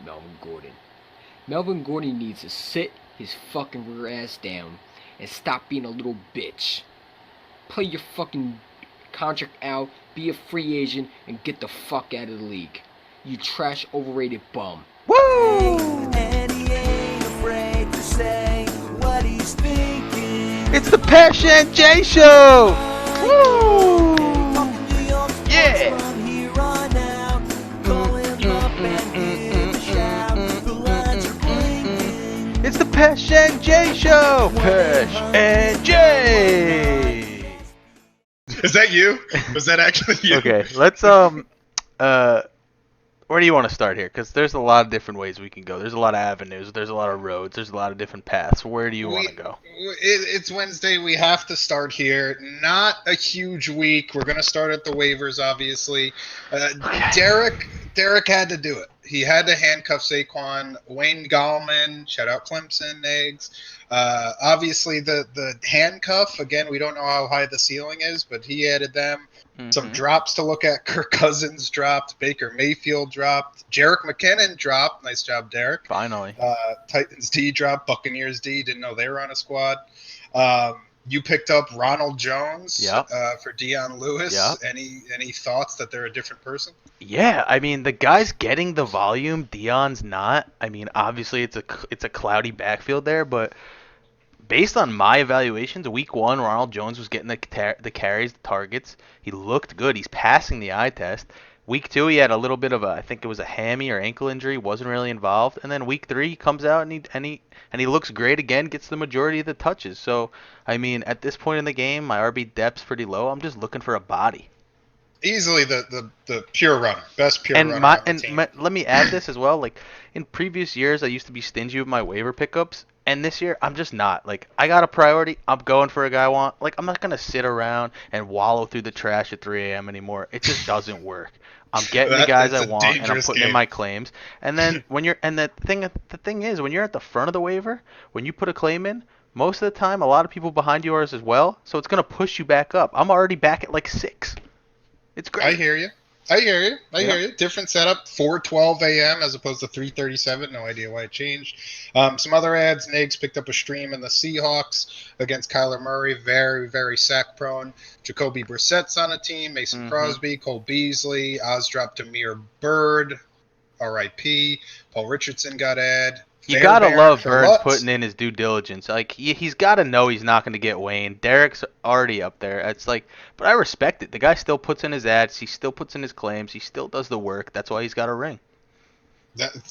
Melvin Gordon. Melvin Gordon needs to sit his fucking rear ass down and stop being a little bitch. Play your fucking contract out, be a free agent, and get the fuck out of the league. You trash, overrated bum. Woo! And he ain't afraid to say what he's thinking. It's the Pesh and Jaye show! Woo! Yeah! From here on out, call him up and give him a shout. The lines are blinking. It's the Pesh and Jaye show! Pesh and Jaye! Is that you? Was that actually you? Okay, let's where do you want to start here? Because there's a lot of different ways we can go. There's a lot of avenues. There's a lot of roads. There's a lot of different paths. Where do you want to go? It's Wednesday. We have to start here. Not a huge week. We're going to start at the waivers, obviously. Okay. Derek had to do it. He had to handcuff Saquon. Wayne Gallman, shout out Clemson, Eggs. Obviously, the handcuff, again, we don't know how high the ceiling is, but he added them. Some drops to look at. Kirk Cousins dropped. Baker Mayfield dropped. Jerick McKinnon dropped. Nice job, Derek. Finally. Titans D dropped. Buccaneers D. Didn't know they were on a squad. You picked up Ronald Jones for Dion Lewis. Yep. Any thoughts that they're a different person? Yeah, I mean, the guy's getting the volume. Dion's not. I mean, obviously, it's a cloudy backfield there, but based on my evaluations, week one, Ronald Jones was getting the carries, the targets. He looked good. He's passing the eye test. Week two, he had a little bit of I think it was a hammy or ankle injury, wasn't really involved. And then week three, he comes out and he looks great again, gets the majority of the touches. So, I mean, at this point in the game, my RB depth's pretty low. I'm just looking for a body. Easily the pure runner, best pure runner on the team. Let me add this as well. Like in previous years, I used to be stingy with my waiver pickups, and this year I'm just not. Like I got a priority. I'm going for a guy I want. Like I'm not gonna sit around and wallow through the trash at 3 a.m. anymore. It just doesn't work. I'm getting the guys I want, and I'm putting in my claims. And then the thing is, when you're at the front of the waiver, when you put a claim in, most of the time, a lot of people behind you are as well. So it's gonna push you back up. I'm already back at like 6. It's great. I hear you. Hear you. Different setup. 4:12 a.m. as opposed to 3:37. No idea why it changed. Some other ads. Nags picked up a stream in the Seahawks against Kyler Murray. Very, very sack prone. Jacoby Brissett's on a team. Mason Crosby, Cole Beasley. Oz dropped Amir Bird. R.I.P. Paul Richardson got ad. You gotta love Burns putting in his due diligence. Like he's gotta know he's not gonna get Wayne. Derek's already up there. It's like, but I respect it. The guy still puts in his ads. He still puts in his claims. He still does the work. That's why he's got a ring.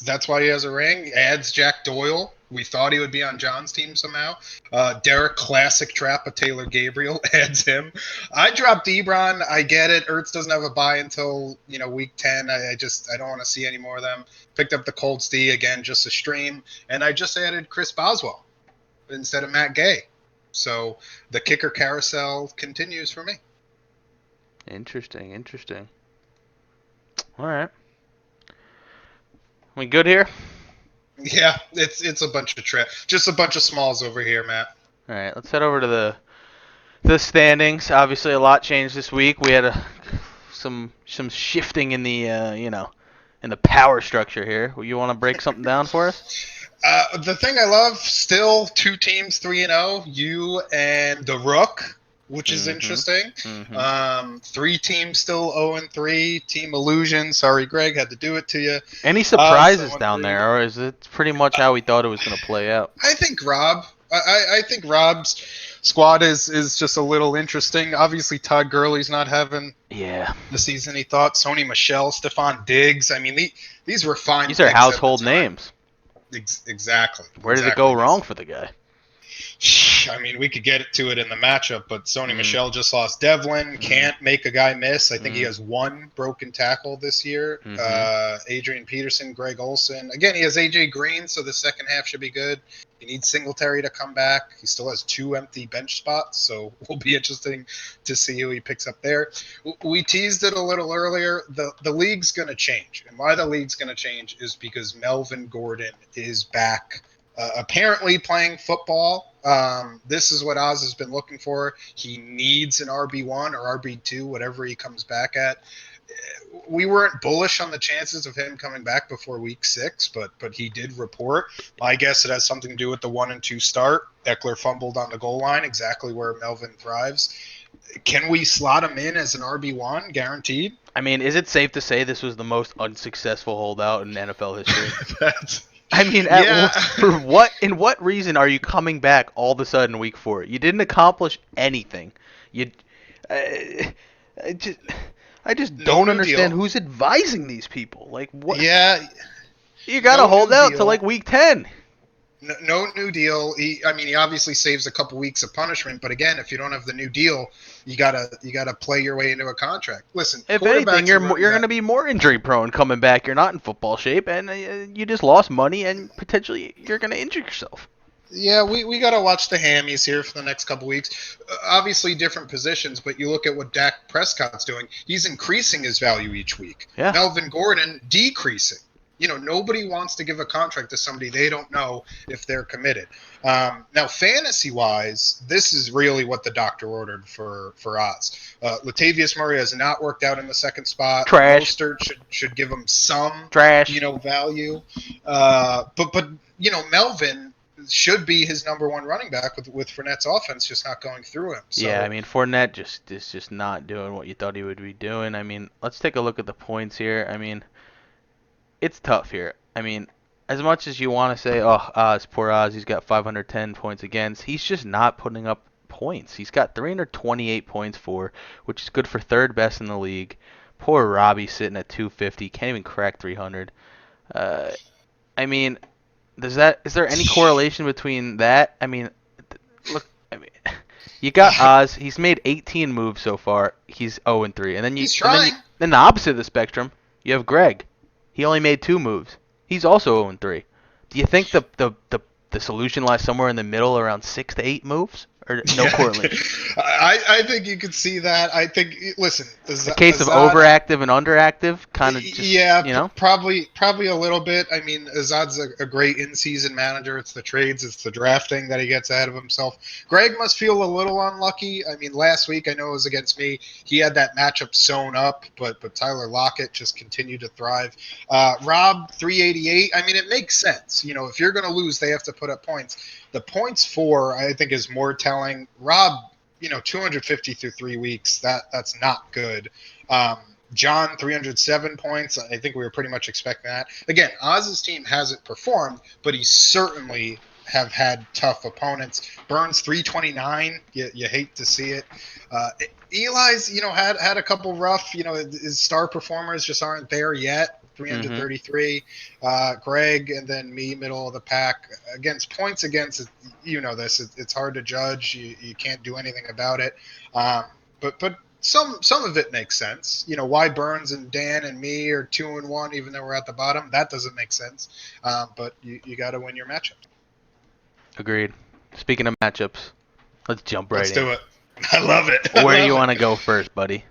That's why he has a ring. Adds Jack Doyle. We thought he would be on John's team somehow. Derek, classic trap of Taylor Gabriel, adds him. I dropped Ebron. I get it. Ertz doesn't have a bye until week 10. I don't want to see any more of them. Picked up the Colts D again, just a stream, and I just added Chris Boswell instead of Matt Gay. So the kicker carousel continues for me. Interesting. All right. We good here? Yeah, it's a bunch of just a bunch of smalls over here, Matt. All right, let's head over to the standings. Obviously, a lot changed this week. We had some shifting in the in the power structure here. You want to break something down for us? The thing I love, still 2 teams 3-0. You and the Rook, which is interesting. 3 teams still 0-3. Team Illusion. Sorry, Greg, had to do it to you. Any surprises down there, or is it pretty much how we thought it was going to play out? I think I think Rob's squad is just a little interesting. Obviously, Todd Gurley's not having the season he thought. Sony Michel, Stephon Diggs. I mean, these were fine. These are household names. Exactly. Where did it go wrong for the guy? I mean, we could get to it in the matchup, but Sony Michel just lost Devlin. Can't make a guy miss. I think he has 1 broken tackle this year. Adrian Peterson, Greg Olson. Again, he has A.J. Green, so the second half should be good. He needs Singletary to come back. He still has 2 empty bench spots, so it will be interesting to see who he picks up there. We teased it a little earlier. The league's going to change. And why the league's going to change is because Melvin Gordon is back apparently playing football. This is what Oz has been looking for. He needs an RB1 or RB2, whatever he comes back at. we weren't bullish on the chances of him coming back before week 6, but he did report. My guess it has something to do with the 1-2 start. Eckler fumbled on the goal line, exactly where Melvin thrives. Can we slot him in as an RB1 guaranteed? I mean, is it safe to say this was the most unsuccessful holdout in NFL history? That's, I mean, yeah. for what? In what reason are you coming back all of a sudden week 4? You didn't accomplish anything. You, I, I just, I just No don't new understand deal. who's advising these people. Like, what? Yeah, You gotta no hold new out till deal. like week 10. No new deal. He obviously saves a couple weeks of punishment, but again, if you don't have the new deal, you gotta play your way into a contract. Listen, If anything, quarterbacks and running you're back. gonna be more injury prone coming back. You're not in football shape, and you just lost money, and potentially you're gonna injure yourself. Yeah, we got to watch the hammies here for the next couple weeks. Obviously, different positions, but you look at what Dak Prescott's doing. He's increasing his value each week. Yeah. Melvin Gordon decreasing. Nobody wants to give a contract to somebody they don't know if they're committed. Now, fantasy-wise, this is really what the doctor ordered for Oz. Latavius Murray has not worked out in the second spot. Trash. Mostert should give him some, Trash. value. But Melvin should be his number one running back with Fournette's offense just not going through him. So Yeah, I mean Fournette is just not doing what you thought he would be doing. I mean, let's take a look at the points here. I mean, it's tough here. I mean, as much as you want to say, oh, Oz, poor Oz, he's got 510 points against, he's just not putting up points. He's got 328 points for, which is good for third best in the league. Poor Robbie sitting at 250, can't even crack 300. Uh, I mean, is there any correlation between that? I mean, look, I mean, you got Oz. He's made 18 moves so far. He's 0-3, and he's trying. then the opposite of the spectrum, you have Greg. He only made 2 moves. He's also 0-3. Do you think the solution lies somewhere in the middle, around 6 to 8 moves, or no correlation? I think you could see that. I think listen, A case of overactive and underactive, kind of just yeah, probably a little bit. I mean, Azad's a great in-season manager. It's the trades, it's the drafting that he gets ahead of himself. Greg must feel a little unlucky. I mean, last week I know it was against me. He had that matchup sewn up, but Tyler Lockett just continued to thrive. Rob 388. I mean, it makes sense. If you're going to lose, they have to put up points. The points for I think is more telling. Rob, 250 through 3 weeks. That's not good. John, 307 points. I think we were pretty much expecting that. Again, Oz's team hasn't performed, but he certainly have had tough opponents. Burns, 329. You hate to see it. Eli's, had a couple rough. His star performers just aren't there yet. 333. Greg, and then me, middle of the pack. Points against, this. It's hard to judge. You can't do anything about it. But some of it makes sense. Why Burns and Dan and me are 2-1, even though we're at the bottom, that doesn't make sense. But you got to win your matchup. Agreed. Speaking of matchups, let's jump right in. Let's do it. I love it. Where do you want to go first, buddy?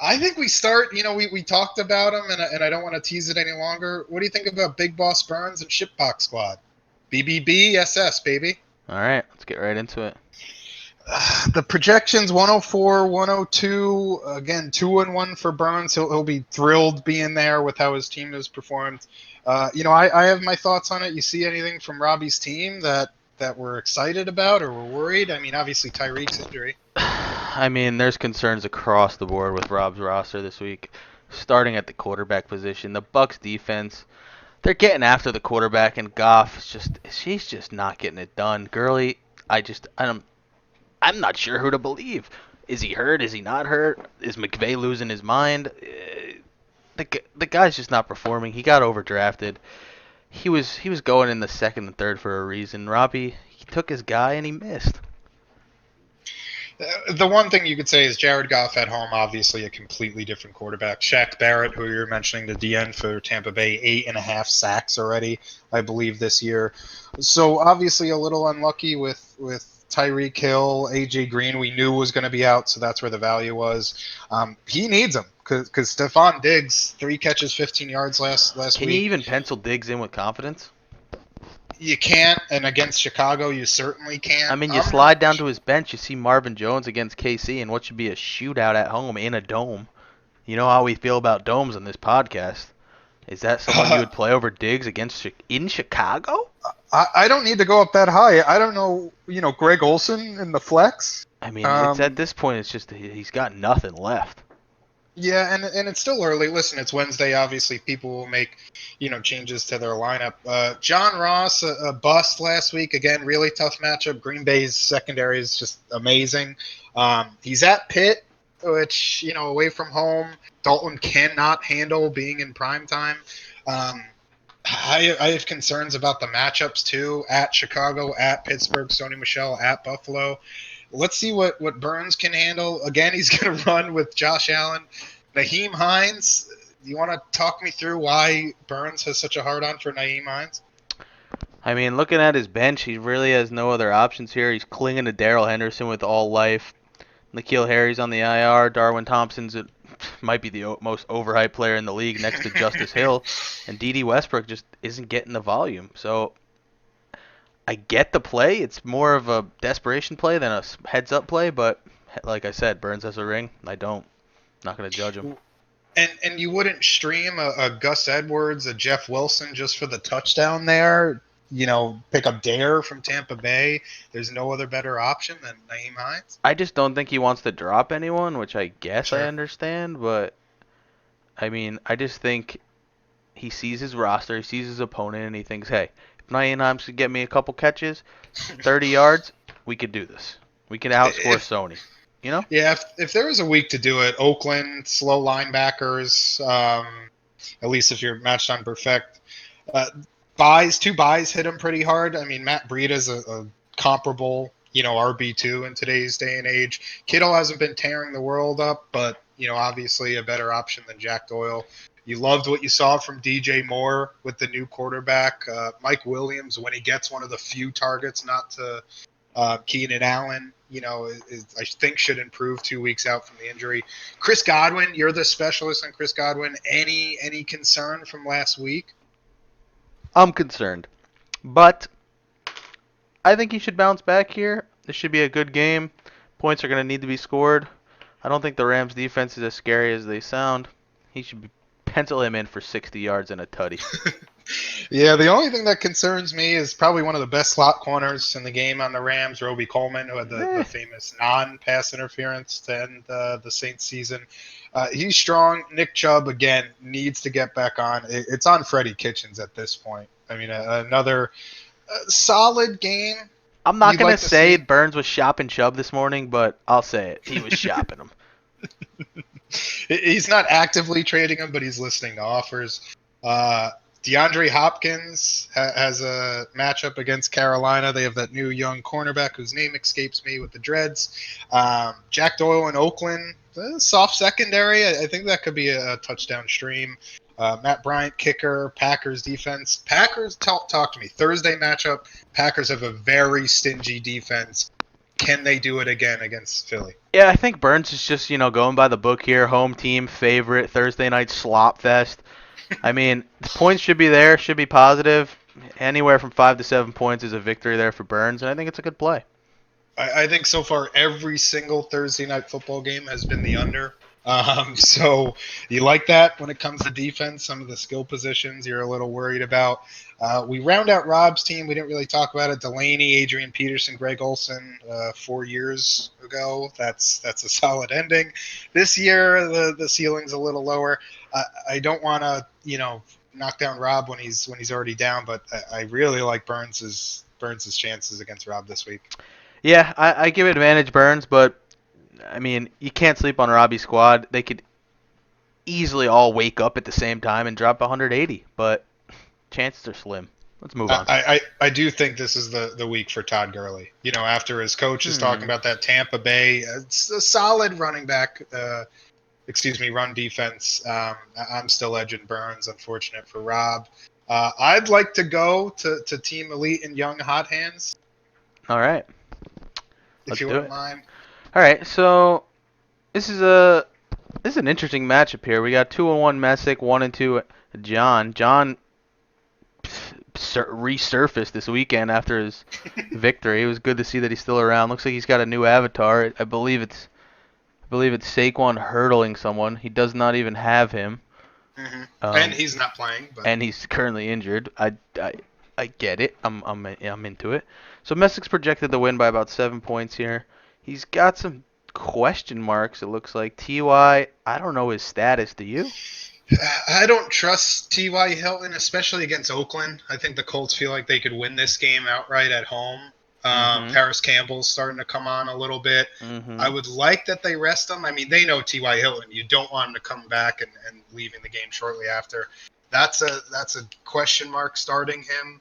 I think we start. We talked about him, and I don't want to tease it any longer. What do you think about Big Boss Burns and Shipbox Squad? BBB SS, baby. All right, let's get right into it. The projections 104, 102. Again, 2-1 for Burns. He'll be thrilled being there with how his team has performed. I have my thoughts on it. You see anything from Robbie's team that we're excited about or we're worried? I mean, obviously Tyreek's injury. I mean, there's concerns across the board with Rob's roster this week. Starting at the quarterback position, the Bucks defense, they're getting after the quarterback, and Goff she's just not getting it done. Gurley, I'm not sure who to believe. Is he hurt? Is he not hurt? Is McVay losing his mind? The guy's just not performing. He got overdrafted. He was going in the second and third for a reason. Robbie, he took his guy and he missed. The one thing you could say is Jared Goff at home, obviously a completely different quarterback. Shaq Barrett, who you're mentioning, the DN for Tampa Bay, 8.5 sacks already, I believe, this year. So obviously a little unlucky with Tyreek Hill, AJ Green. We knew was going to be out, so that's where the value was. He needs him because Stephon Diggs, 3 catches, 15 yards last week. Can you even pencil Diggs in with confidence? You can't, and against Chicago, you certainly I can't. mean, you slide down to his bench, you see Marvin Jones against KC, and what should be a shootout at home in a dome. You know how we feel about domes on this podcast. Is that someone you would play over Diggs against in Chicago? I don't need to go up that high. I don't know, Greg Olson in the flex. I mean, it's at this point, it's just he's got nothing left. Yeah, and it's still early. Listen, it's Wednesday. Obviously, people will make, changes to their lineup. John Ross, a bust last week. Again, really tough matchup. Green Bay's secondary is just amazing. He's at Pitt, which, away from home, Dalton cannot handle being in prime time. I have concerns about the matchups, too, at Chicago, at Pittsburgh, Sony Michel, at Buffalo. Let's see what Burns can handle. Again, he's going to run with Josh Allen. Naheem Hines, you want to talk me through why Burns has such a hard-on for Naheem Hines? I mean, looking at his bench, he really has no other options here. He's clinging to Darrell Henderson with all life. N'Keal Harry's on the IR. Darwin Thompson's might be the most overhyped player in the league next to Justice Hill. And D.D. Westbrook just isn't getting the volume. So I get the play. It's more of a desperation play than a heads-up play. But like I said, Burns has a ring. I don't. Not going to judge him. And you wouldn't stream a Gus Edwards, a Jeff Wilson just for the touchdown there? Pick up Dare from Tampa Bay. There's no other better option than Naheem Hines? I just don't think he wants to drop anyone, which I guess Sure. I understand. But, I mean, I just think he sees his roster, he sees his opponent, and he thinks, hey, if Naheem Hines could get me a couple catches, 30 yards, we could do this. We can outscore Sony. You know? Yeah, if there was a week to do it, Oakland, slow linebackers, at least if you're matched on perfect. Two buys hit him pretty hard. I mean, Matt Breida's a comparable, RB2 in today's day and age. Kittle hasn't been tearing the world up, but, obviously a better option than Jack Doyle. You loved what you saw from DJ Moore with the new quarterback. Mike Williams, when he gets one of the few targets, not to Keenan Allen, I think should improve 2 weeks out from the injury. Chris Godwin, you're the specialist on Chris Godwin. Any concern from last week? I'm concerned. But I think he should bounce back here. This should be a good game. Points are going to need to be scored. I don't think the Rams' defense is as scary as they sound. He should pencil him in for 60 yards and a tutty. Yeah, the only thing that concerns me is probably one of the best slot corners in the game on the Rams, Roby Coleman, who had the famous non-pass interference to end the Saints season. He's strong. Nick Chubb, again, needs to get back on. It's on Freddie Kitchens at this point. I mean, another solid game. I'm not going to say Burns was shopping Chubb this morning, but I'll say it. He was shopping him. He's not actively trading him, but he's listening to offers. DeAndre Hopkins has a matchup against Carolina. They have that new young cornerback whose name escapes me with the dreads. Jack Doyle in Oakland, soft secondary. I think that could be a touchdown stream. Matt Bryant, kicker, Packers defense. Packers, talk to me. Thursday matchup, Packers have a very stingy defense. Can they do it again against Philly? Yeah, I think Burns is just, going by the book here. Home team favorite, Thursday night slop fest. I mean, the points should be there, should be positive. Anywhere from 5 to 7 points is a victory there for Burns, and I think it's a good play. I think so far every single Thursday night football game has been the under. So you like that when it comes to defense, some of the skill positions you're a little worried about. We round out Rob's team. We didn't really talk about it. Delaney, Adrian Peterson, Greg Olson, 4 years ago. That's a solid ending. This year, the ceiling's a little lower. I don't want to, knock down Rob when he's already down, but I really like Burns's chances against Rob this week. Yeah, I give advantage Burns, but I mean, you can't sleep on Robbie's squad. They could easily all wake up at the same time and drop 180, but chances are slim. Let's move on. I do think this is the week for Todd Gurley. After his coach is talking about that Tampa Bay, it's a solid running back, run defense. I'm still edging Burns, unfortunate for Rob. I'd like to go to Team Elite and Young Hot Hands. All right. If you wouldn't mind. All right, so this is an interesting matchup here. We got 2-1 Messick, 1-2 John. John resurfaced this weekend after his victory. It was good to see that he's still around. Looks like he's got a new avatar. I believe it's Saquon hurdling someone. He does not even have him. And he's not playing, but And he's currently injured. I get it. I'm into it. So Messick's projected to win by about 7 points here. He's got some question marks. It looks like Ty. I don't know his status. Do you? I don't trust T.Y. Hilton, especially against Oakland. I think the Colts feel like they could win this game outright at home. Mhm. Paris Campbell's starting to come on a little bit. I Mhm. would like that they rest him. I mean, they know T.Y. Hilton. You don't want him to come back and leaving the game shortly after. That's a question mark starting him.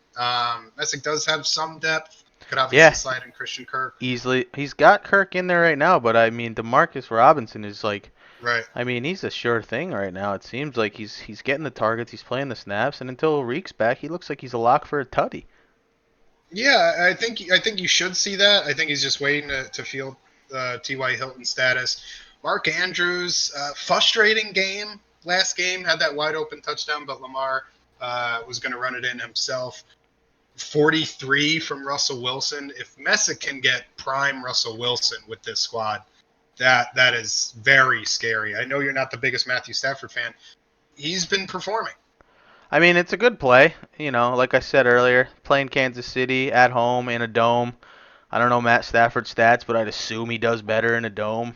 Messick does have some depth. Could obviously Yeah, slide in Christian Kirk. easily. He's got Kirk in there right now, but I mean, Demarcus Robinson is like, Right. I mean, he's a sure thing right now. It seems like he's getting the targets, he's playing the snaps, and until Reek's back, he looks like he's a lock for a tutty. Yeah, I think you should see that. I think he's just waiting to feel T.Y. Hilton status. Mark Andrews, frustrating game. Last game had that wide open touchdown, but Lamar was going to run it in himself. 43 from Russell Wilson. If Messick can get prime Russell Wilson with this squad, that is very scary. I know you're not the biggest Matthew Stafford fan. He's been performing. I mean, it's a good play. Like I said earlier, playing Kansas City at home in a dome. I don't know Matt Stafford's stats, but I'd assume he does better in a dome.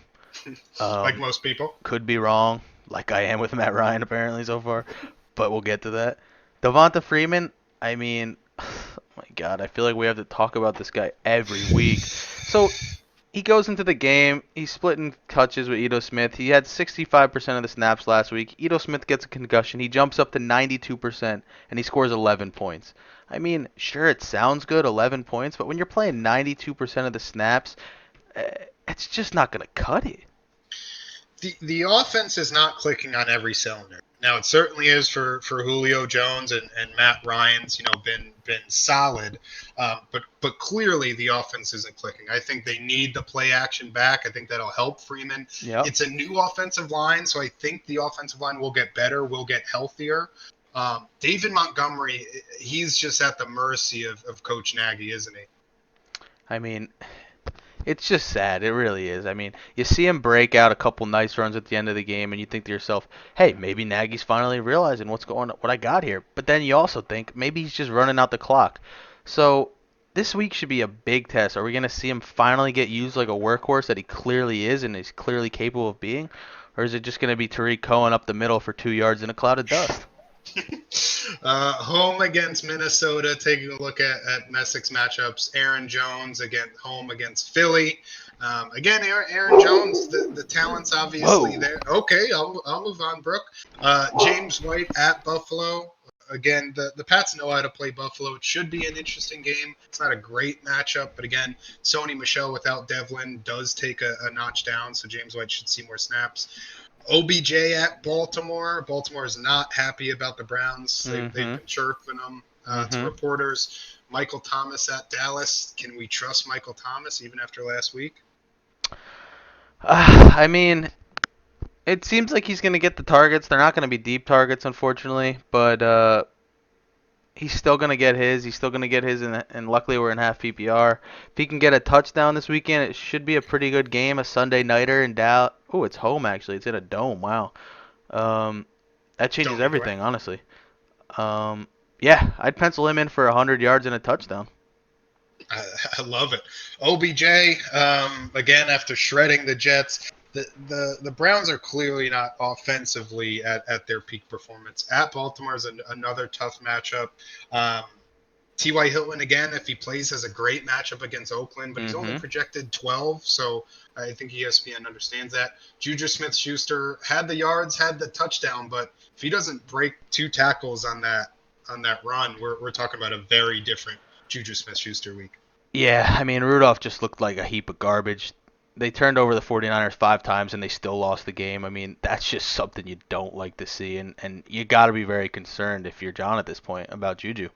Like Um, most people. could be wrong, like I am with Matt Ryan apparently so far, but we'll get to that. Devonta Freeman, I mean, oh my God, I feel like we have to talk about this guy every week. So he goes into the game. He's splitting touches with Ito Smith. He had 65% of the snaps last week. Ito Smith gets a concussion. He jumps up to 92%, and he scores 11 points. I mean, sure, it sounds good, 11 points, but when you're playing 92% of the snaps, it's just not going to cut it. The offense is not clicking on every cylinder. Now it certainly is for Julio Jones and Matt Ryan's been solid, but clearly the offense isn't clicking. I think they need the play action back. I think that'll help Freeman. Yep. It's a new offensive line, so I think the offensive line will get better, will get healthier. David Montgomery, he's just at the mercy of Coach Nagy, isn't he? I mean, it's just sad. It really is. I mean, you see him break out a couple nice runs at the end of the game, and you think to yourself, "Hey, maybe Nagy's finally realizing what I got here." But then you also think maybe he's just running out the clock. So this week should be a big test. Are we going to see him finally get used like a workhorse that he clearly is and is clearly capable of being, or is it just going to be Tariq Cohen up the middle for 2 yards in a cloud of dust? Home against Minnesota, taking a look at Messick's matchups. Aaron Jones home against Philly. Again, Aaron Jones, the talent's obviously Whoa. there. Okay, I'll move on, Brooke. James White at Buffalo. Again, the Pats know how to play Buffalo. It should be an interesting game. It's not a great matchup, but again, Sony Michel without Devlin does take a notch down, so James White should see more snaps. OBJ at Baltimore. Baltimore is not happy about the Browns. They've been chirping them to reporters. Michael Thomas at Dallas. Can we trust Michael Thomas even after last week? I mean, it seems like he's going to get the targets. They're not going to be deep targets, unfortunately, but he's still going to get his. He's still going to get his, and luckily we're in half PPR. If he can get a touchdown this weekend, it should be a pretty good game, a Sunday nighter in Dallas. Oh, it's home, actually. It's in a dome. Wow. That changes Don't need everything, honestly. Yeah, I'd pencil him in for 100 yards and a touchdown. I love it. OBJ, again, after shredding the Jets, the Browns are clearly not offensively at their peak performance. At Baltimore is another tough matchup. T.Y. Hilton, again, if he plays, has a great matchup against Oakland, but he's only projected 12, so I think ESPN understands that. Juju Smith-Schuster had the yards, had the touchdown, but if he doesn't break 2 tackles on that run, we're talking about a very different Juju Smith-Schuster week. Yeah, I mean, Rudolph just looked like a heap of garbage. They turned over the 49ers 5 times and they still lost the game. I mean, that's just something you don't like to see, and you got to be very concerned if you're John at this point about Juju.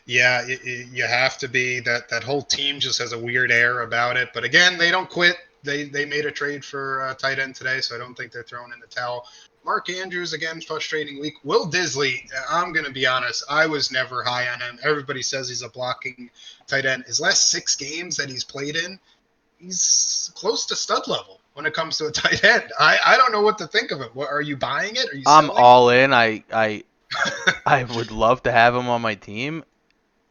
Yeah, you have to be. That whole team just has a weird air about it. But again, they don't quit. they made a trade for tight end today, so I don't think they're throwing in the towel. Mark Andrews, again, frustrating week. Will Disley, I'm going to be honest, I was never high on him. Everybody says he's a blocking tight end. His last 6 games that he's played in, he's close to stud level when it comes to a tight end. I don't know what to think of it. What, are you buying it? Are you I'm selling? all in. I would love to have him on my team,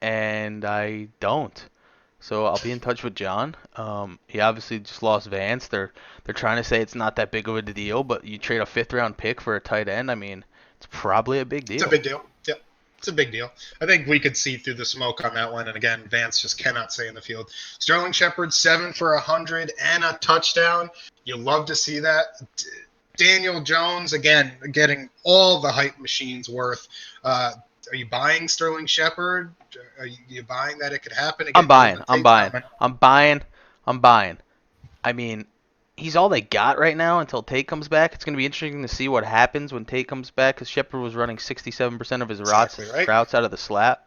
and I don't. So I'll be in touch with John. He obviously just lost Vance. They're trying to say it's not that big of a deal, but you trade a 5th-round pick for a tight end. I mean, it's probably a big It's a deal. big deal. Yeah, it's a big deal. I think we could see through the smoke on that one. And again, Vance just cannot stay in the field. Sterling Shepard, 7 for 100 and a touchdown. You love to see that. Daniel Jones, again, getting all the hype machines worth. Are you buying Sterling Shepard? Are you buying that it could happen again? I'm buying. The I'm tape buying. comment. I'm buying. I'm buying. I mean, he's all they got right now until Tate comes back. It's going to be interesting to see what happens when Tate comes back, because Shepard was running 67% of his Exactly right. routes out of the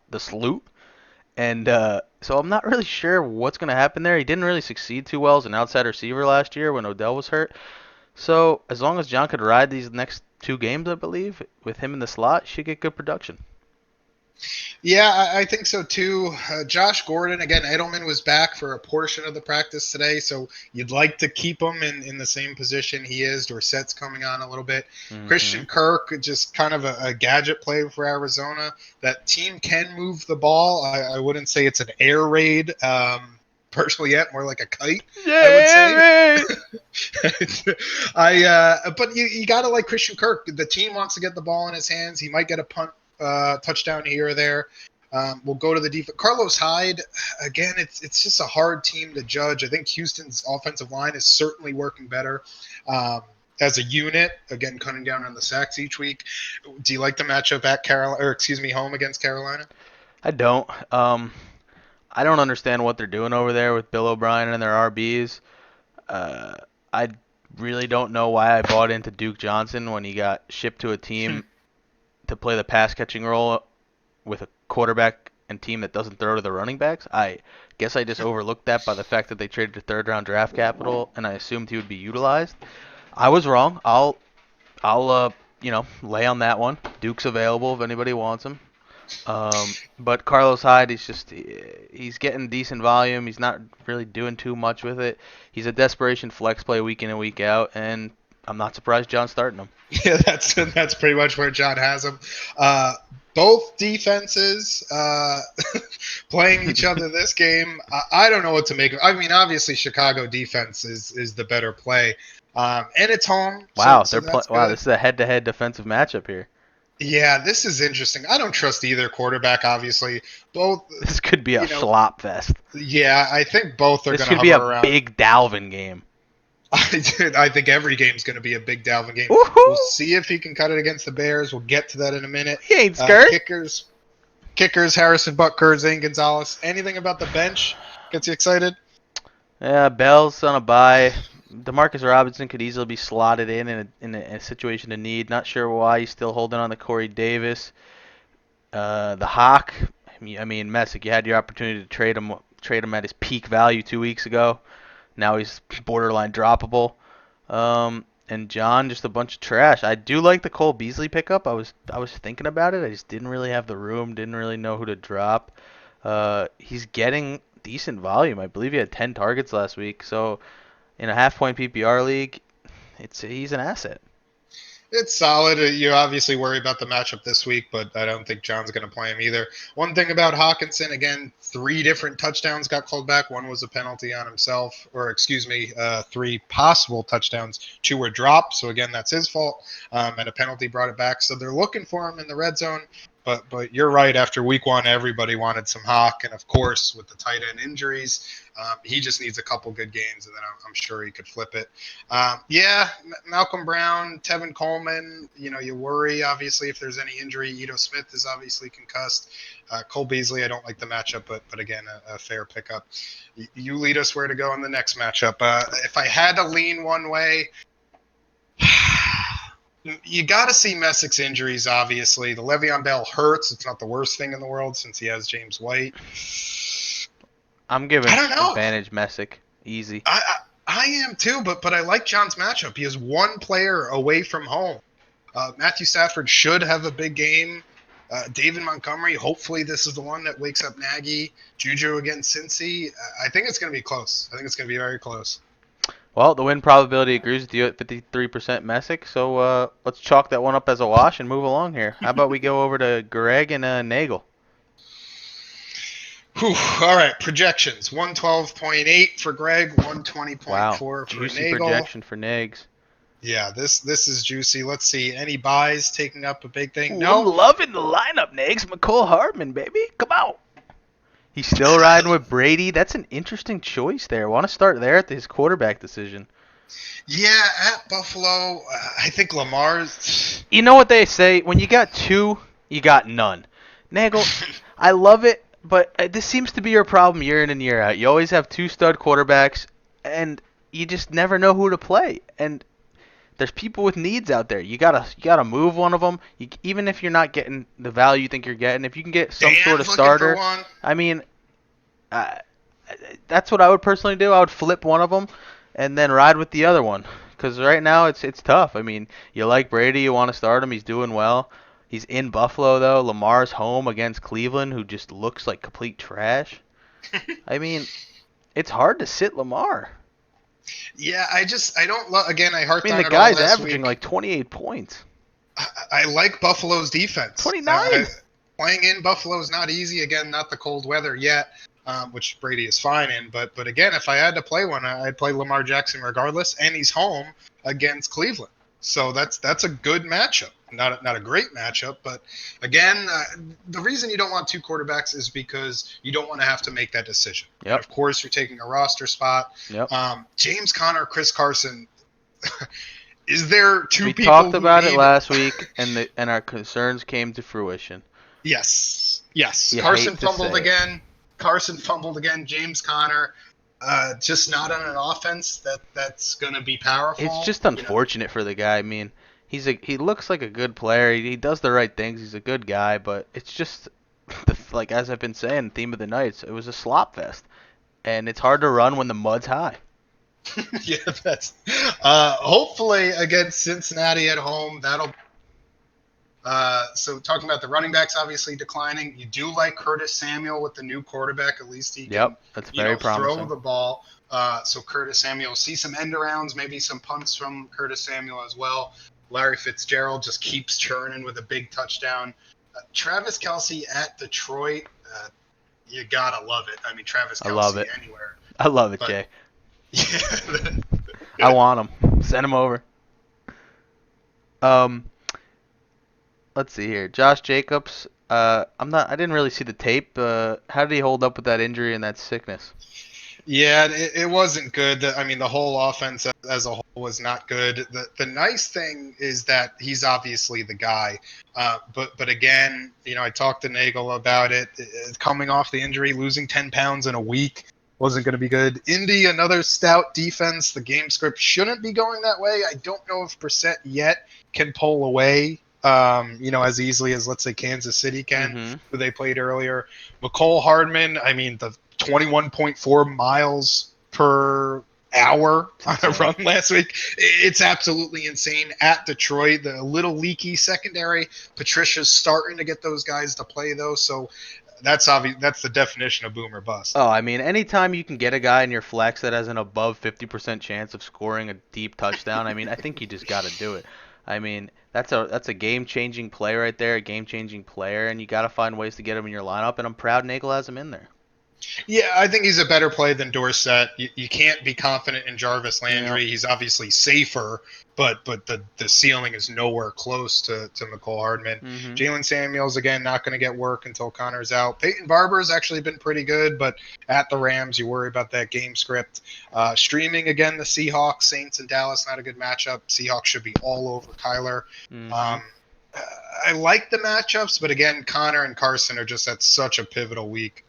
the sloot. And so I'm not really sure what's going to happen there. He didn't really succeed too well as an outside receiver last year when Odell was hurt. So as long as John could ride these next 2 games, I believe, with him in the slot, he should get good production. Yeah, I think so too. Josh Gordon, again, Edelman was back for a portion of the practice today, so you'd like to keep him in the same position he is. Dorsett's coming on a little bit. Mm-hmm. Christian Kirk, just kind of a gadget play for Arizona. That team can move the ball. I wouldn't say it's an air raid. Personally, yet more like a kite. I would say. But you gotta like Christian Kirk. The team wants to get the ball in his hands. He might get a punt touchdown here or there. We'll go to the defense. Carlos Hyde, again, it's just a hard team to judge. I think Houston's offensive line is certainly working better as a unit. Again, cutting down on the sacks each week. Do you like the matchup at home against Carolina? I don't. I don't understand what they're doing over there with Bill O'Brien and their RBs. I really don't know why I bought into Duke Johnson when he got shipped to a team to play the pass catching role with a quarterback and team that doesn't throw to the running backs. I guess I just overlooked that by the fact that they traded a 3rd-round draft capital, and I assumed he would be utilized. I was wrong. I'll lay on that one. Duke's available if anybody wants him. But Carlos Hyde, he's getting decent volume. He's not really doing too much with it. He's a desperation flex play week in and week out, and I'm not surprised John's starting him. Yeah, that's pretty much where John has him. Both defenses playing each other this game. I don't know what to make of. I mean, obviously Chicago defense is the better play, and it's home. Wow, so that's wow, good. this is a head-to-head defensive matchup here. Yeah, this is interesting. I don't trust either quarterback. Obviously, both. This could be a slop fest. Yeah, I think both are This going to could be hover a around. big Dalvin game. I think every game's going to be a big Dalvin game. Woohoo! We'll see if he can cut it against the Bears. We'll get to that in a minute. He ain't scared. Kickers, Harrison Butker, Zane Gonzalez. Anything about the bench gets you excited? Yeah, Bell's on a bye. Demarcus Robinson could easily be slotted in a situation of need. Not sure why he's still holding on to Corey Davis. The Hawk. I mean, Messick, you had your opportunity to trade him at his peak value 2 weeks ago. Now he's borderline droppable. And John, just a bunch of trash. I do like the Cole Beasley pickup. I was thinking about it. I just didn't really have the room. Didn't really know who to drop. He's getting decent volume. I believe he had 10 targets last week. So in a half-point PPR league, he's an asset. It's solid. You obviously worry about the matchup this week, but I don't think John's going to play him either. One thing about Hawkinson, again, 3 different touchdowns got called back. 1 was a penalty on himself, or 3 possible touchdowns. 2 were dropped, so again, that's his fault, and a penalty brought it back. So they're looking for him in the red zone. But you're right. After week 1, everybody wanted some Hawk, and of course, with the tight end injuries, he just needs a couple good games, and then I'm sure he could flip it. Malcolm Brown, Tevin Coleman. You worry obviously if there's any injury. Ito Smith is obviously concussed. Cole Beasley, I don't like the matchup, but again, a fair pickup. You lead us where to go in the next matchup. If I had to lean one way. You got to see Messick's injuries, obviously. The Le'Veon Bell hurts. It's not the worst thing in the world since he has James White. I'm giving I don't know. advantage Messick. Easy. I am too, but I like John's matchup. He is one player away from home. Matthew Stafford should have a big game. David Montgomery, hopefully this is the one that wakes up Nagy. Juju against Cincy. I think it's going to be close. I think it's going to be very close. Well, the win probability agrees with you at 53% Messick, so let's chalk that one up as a wash and move along here. How about we go over to Greg and Nagel? Whew. All right, projections. 112.8 for Greg, 120.4 Wow, for juicy Nagel. projection for Nags. Yeah, this is juicy. Let's see. Any buys taking up a big thing? Ooh, No. I'm loving the lineup, Nags. McCole Hardman, baby. Come on. He's still riding with Brady. That's an interesting choice there. Want to start there at his quarterback decision. Yeah, at Buffalo, I think Lamar's. You know what they say? When you got two, you got none. Nagel, I love it, but this seems to be your problem year in and year out. You always have two stud quarterbacks, and you just never know who to play. And there's people with needs out there. You gotta move one of them. Even if you're not getting the value you think you're getting, if you can get some sort of Dan's looking for starter, one. I mean, uh, that's what I would personally do. I would flip one of them and then ride with the other one. Because right now it's tough. I mean, you like Brady, you want to start him. He's doing well. He's in Buffalo though. Lamar's home against Cleveland, who just looks like complete trash. I mean, it's hard to sit Lamar. Yeah, I don't love. Again, I I harped mean, on the it all guy's last averaging week. like 28 points. I like Buffalo's defense. 29. Playing in Buffalo is not easy. Again, not the cold weather yet, which Brady is fine in. But again, if I had to play one, I'd play Lamar Jackson regardless, and he's home against Cleveland. So that's a good matchup. Not a great matchup, but again, the reason you don't want two quarterbacks is because you don't want to have to make that decision. Yep. And of course, you're taking a roster spot. Yep. James Conner, Chris Carson. Is there two We people talked who about it need- last week, and our concerns came to fruition. Yes. You Carson hate to fumbled say it. again. James Conner, just not on an offense that's going to be powerful. It's just unfortunate for the guy. I mean, he looks like a good player. He does the right things. He's a good guy, but it's just like as I've been saying, theme of the night. It was a slop fest, and it's hard to run when the mud's high. Yeah, that's hopefully against Cincinnati at home. That'll. So talking about the running backs, obviously declining. You do like Curtis Samuel with the new quarterback. At least he can, Yep, that's very promising. throw the ball. So Curtis Samuel, see some end arounds, maybe some punts from Curtis Samuel as well. Larry Fitzgerald just keeps churning with a big touchdown. Travis Kelce at Detroit, you gotta love it. I mean, Travis Kelce I love it. anywhere. I love it, But- Jay. Yeah. I want him. Send him over. Let's see here. Josh Jacobs. I didn't really see the tape. How did he hold up with that injury and that sickness? Yeah, it wasn't good. I mean, the whole offense as a whole was not good. The nice thing is that he's obviously the guy. But again, I talked to Nagel about it. Coming off the injury, losing 10 pounds in a week wasn't going to be good. Indy, another stout defense. The game script shouldn't be going that way. I don't know if Brissett yet can pull away, as easily as, let's say, Kansas City can, who they played earlier. McCole Hardman, I mean, the 21.4 miles per hour on a run last week. It's absolutely insane. At Detroit, the little leaky secondary. Patricia's starting to get those guys to play, though, so that's obvious. That's the definition of boom or bust. Oh, I mean, anytime you can get a guy in your flex that has an above 50% chance of scoring a deep touchdown, I mean, I think you just got to do it. I mean, that's a game-changing play right there, a game-changing player, and you got to find ways to get him in your lineup, and I'm proud Nagel has him in there. Yeah, I think he's a better play than Dorsett. You can't be confident in Jarvis Landry. Yeah. He's obviously safer, but the ceiling is nowhere close to McCole Hardman. Jalen Samuels, again, not going to get work until Connor's out. Peyton Barber's actually been pretty good, but at the Rams, you worry about that game script. Streaming, again, the Seahawks, Saints, and Dallas, not a good matchup. Seahawks should be all over Kyler. I like the matchups, but again, Connor and Carson are just at such a pivotal week.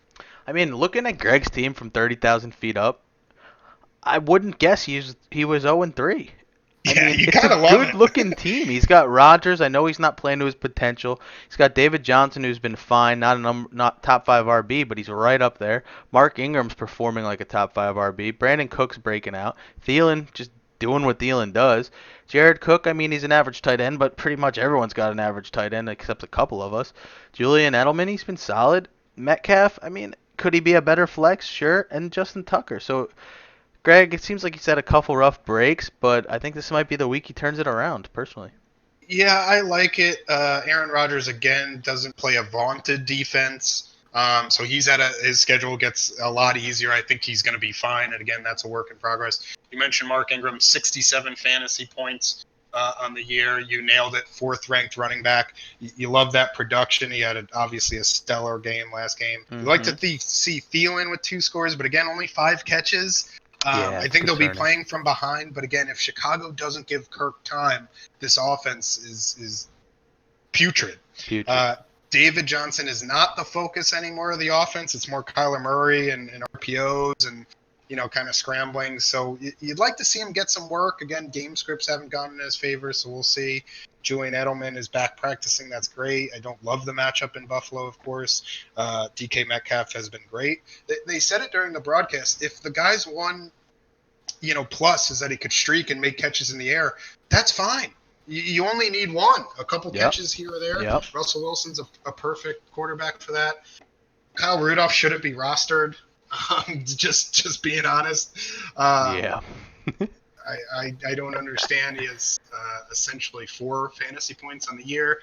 I mean, looking at Greg's team from 30,000 feet up, I wouldn't guess he was 0-3. I Yeah, mean, you it's a gotta love it. good-looking team. He's got Rodgers. I know he's not playing to his potential. He's got David Johnson, who's been fine, not top 5 RB, but he's right up there. Mark Ingram's performing like a top 5 RB. Brandon Cook's breaking out. Thielen just doing what Thielen does. Jared Cook, I mean, he's an average tight end, but pretty much everyone's got an average tight end except a couple of us. Julian Edelman, he's been solid. Metcalf, I mean, could he be a better flex? Sure. And Justin Tucker. So, Greg, it seems like he's had a couple rough breaks, but I think this might be the week he turns it around, personally. Yeah, I like it. Aaron Rodgers again doesn't play a vaunted defense, so his schedule gets a lot easier. I think he's going to be fine. And again, that's a work in progress. You mentioned Mark Ingram, 67 fantasy points on the year. You nailed it. 4th-ranked running back. You love that production. He had obviously a stellar game last game. You like to see Thielen with 2 scores, but again, only 5 catches. Yeah, I think they'll be playing from behind, but again, if Chicago doesn't give Kirk time, this offense is putrid. David Johnson is not the focus anymore of the offense. It's more Kyler Murray and RPOs and kind of scrambling. So you'd like to see him get some work. Again, game scripts haven't gone in his favor, so we'll see. Julian Edelman is back practicing. That's great. I don't love the matchup in Buffalo, of course. DK Metcalf has been great. They said it during the broadcast. If the guy's one, plus is that he could streak and make catches in the air, that's fine. You only need one. A couple catches here or there. Yep. Russell Wilson's a perfect quarterback for that. Kyle Rudolph shouldn't be rostered. Just being honest. Yeah. I don't understand. He has essentially 4 fantasy points on the year.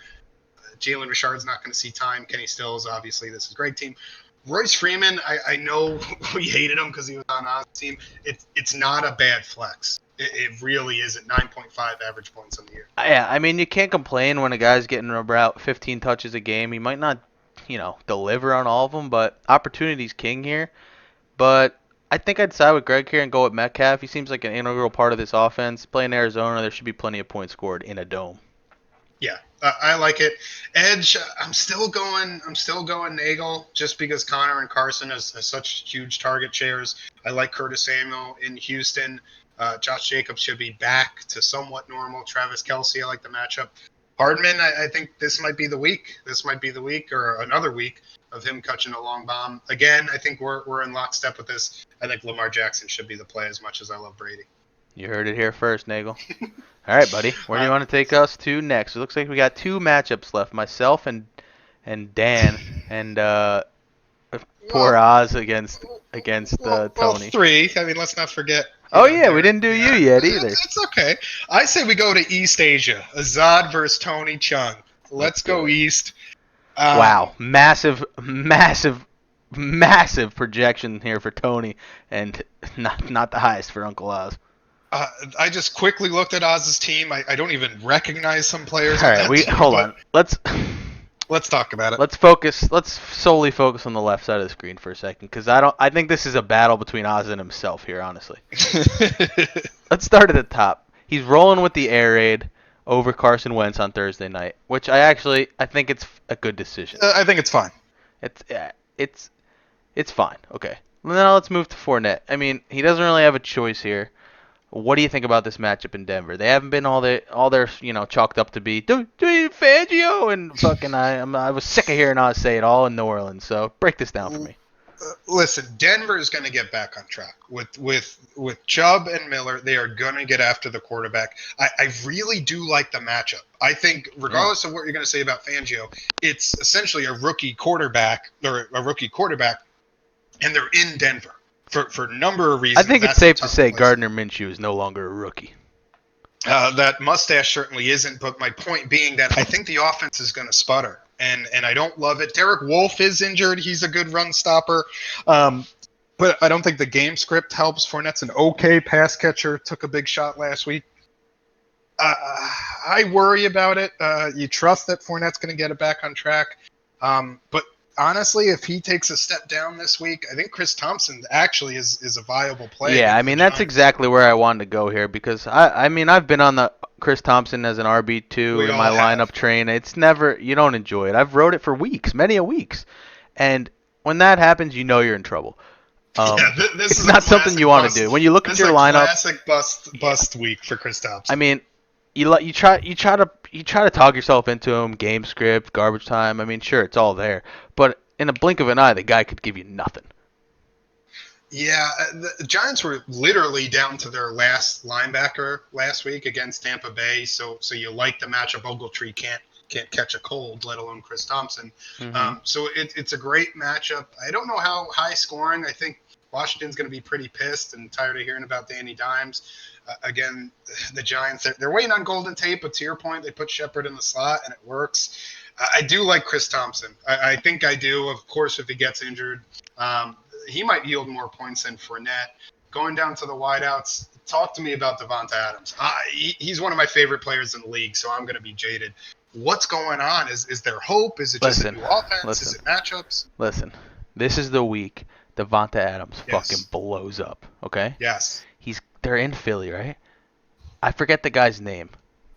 Jalen Richard's not going to see time. Kenny Stills, obviously, this is a great team. Royce Freeman, I know we hated him because he was on Oz's team. It's not a bad flex. It really isn't. 9.5 average points on the year. Yeah, I mean, you can't complain when a guy's getting about 15 touches a game. He might not, deliver on all of them, but opportunity's king here. But I think I'd side with Greg here and go with Metcalf. He seems like an integral part of this offense. Playing Arizona, there should be plenty of points scored in a dome. Yeah, I like it. Edge, I'm still going Nagel just because Connor and Carson has such huge target shares. I like Curtis Samuel in Houston. Josh Jacobs should be back to somewhat normal. Travis Kelce, I like the matchup. Hardman, I think this might be the week. This might be the week or another week of him catching a long bomb. Again, I think we're in lockstep with this. I think Lamar Jackson should be the play as much as I love Brady. You heard it here first, Nagel. All right, buddy. Where do you want to take us to next? It looks like we got 2 matchups left. Myself and Dan and poor Oz against Tony. Well, 3. I mean, let's not forget. Oh yeah, we didn't do you yet either. It's okay. I say we go to East Asia. Azad versus Tony Chung. Let's go East. Wow, massive projection here for Tony, and not the highest for Uncle Oz. I just quickly looked at Oz's team. I don't even recognize some players. All right, hold on. Let's talk about it. Let's solely focus on the left side of the screen for a second, because I think this is a battle between Oz and himself here, honestly. Let's start at the top. He's rolling with the air raid over Carson Wentz on Thursday night, which I think it's a good decision. I think it's fine. It's fine. Okay. Now let's move to Fournette. I mean, he doesn't really have a choice here. What do you think about this matchup in Denver? They haven't been all they're chalked up to be. Do Fangio and fucking I was sick of hearing Oz say it all in New Orleans. So break this down for me. Listen, Denver is going to get back on track with Chubb and Miller. They are going to get after the quarterback. I really do like the matchup. I think, regardless of what you're going to say about Fangio, it's essentially a rookie quarterback, and they're in Denver for a number of reasons. I think it's safe to say Gardner Minshew is no longer a rookie. That mustache certainly isn't, but my point being that I think the offense is going to sputter. And I don't love it. Derek Wolfe is injured. He's a good run stopper. But I don't think the game script helps. Fournette's an okay pass catcher. Took a big shot last week. I worry about it. You trust that Fournette's going to get it back on track. But honestly, if he takes a step down this week, I think Chris Thompson actually is a viable play. Yeah, I mean, that's exactly where I wanted to go here because, I've been on the Chris Thompson as an RB2 in my lineup train. It's never – you don't enjoy it. I've rode it for weeks, many a weeks. And when that happens, you're in trouble. This It's is not something you want to do. When you look at your lineup, classic bust week for Kristaps. I mean, you try to talk yourself into him, game script, garbage time. I mean, sure, it's all there, but in a blink of an eye, the guy could give you nothing. Yeah, the Giants were literally down to their last linebacker last week against Tampa Bay. So you like the matchup. Ogletree can't catch a cold, let alone Chris Thompson. Mm-hmm. So it's a great matchup. I don't know how high scoring. I think Washington's going to be pretty pissed and tired of hearing about Danny Dimes. Again, the Giants, they're waiting on Golden Tate, but to your point, they put Shepard in the slot and it works. I do like Chris Thompson. I think I do. Of course, if he gets injured, he might yield more points than Fournette. Going down to the wideouts, talk to me about Devonta Adams. He's one of my favorite players in the league, so I'm going to be jaded. What's going on? Is there hope? Is it just a new offense? Is it matchups? Listen, this is the week Devonta Adams Yes. fucking blows up. Okay. Yes. They're in Philly, right? I forget the guy's name.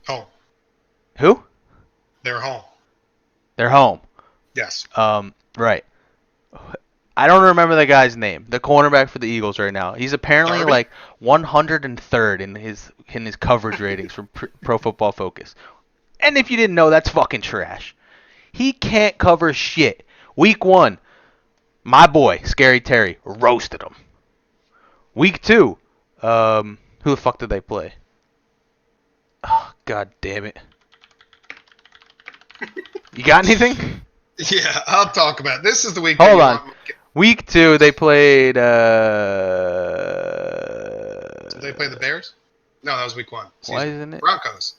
Home. Who? They're home. They're home. Yes. Right. I don't remember the guy's name. The cornerback for the Eagles right now. He's apparently Darby? like 103rd in his coverage ratings from Pro Football Focus. And if you didn't know, that's fucking trash. He can't cover shit. Week 1, my boy Scary Terry roasted him. Week 2, who the fuck did they play? Oh, God damn it. You got anything? Yeah, I'll talk about it. This is the week. Hold on. Week 2, they played. Did they play the Bears? No, that was week 1. Why isn't it? Broncos.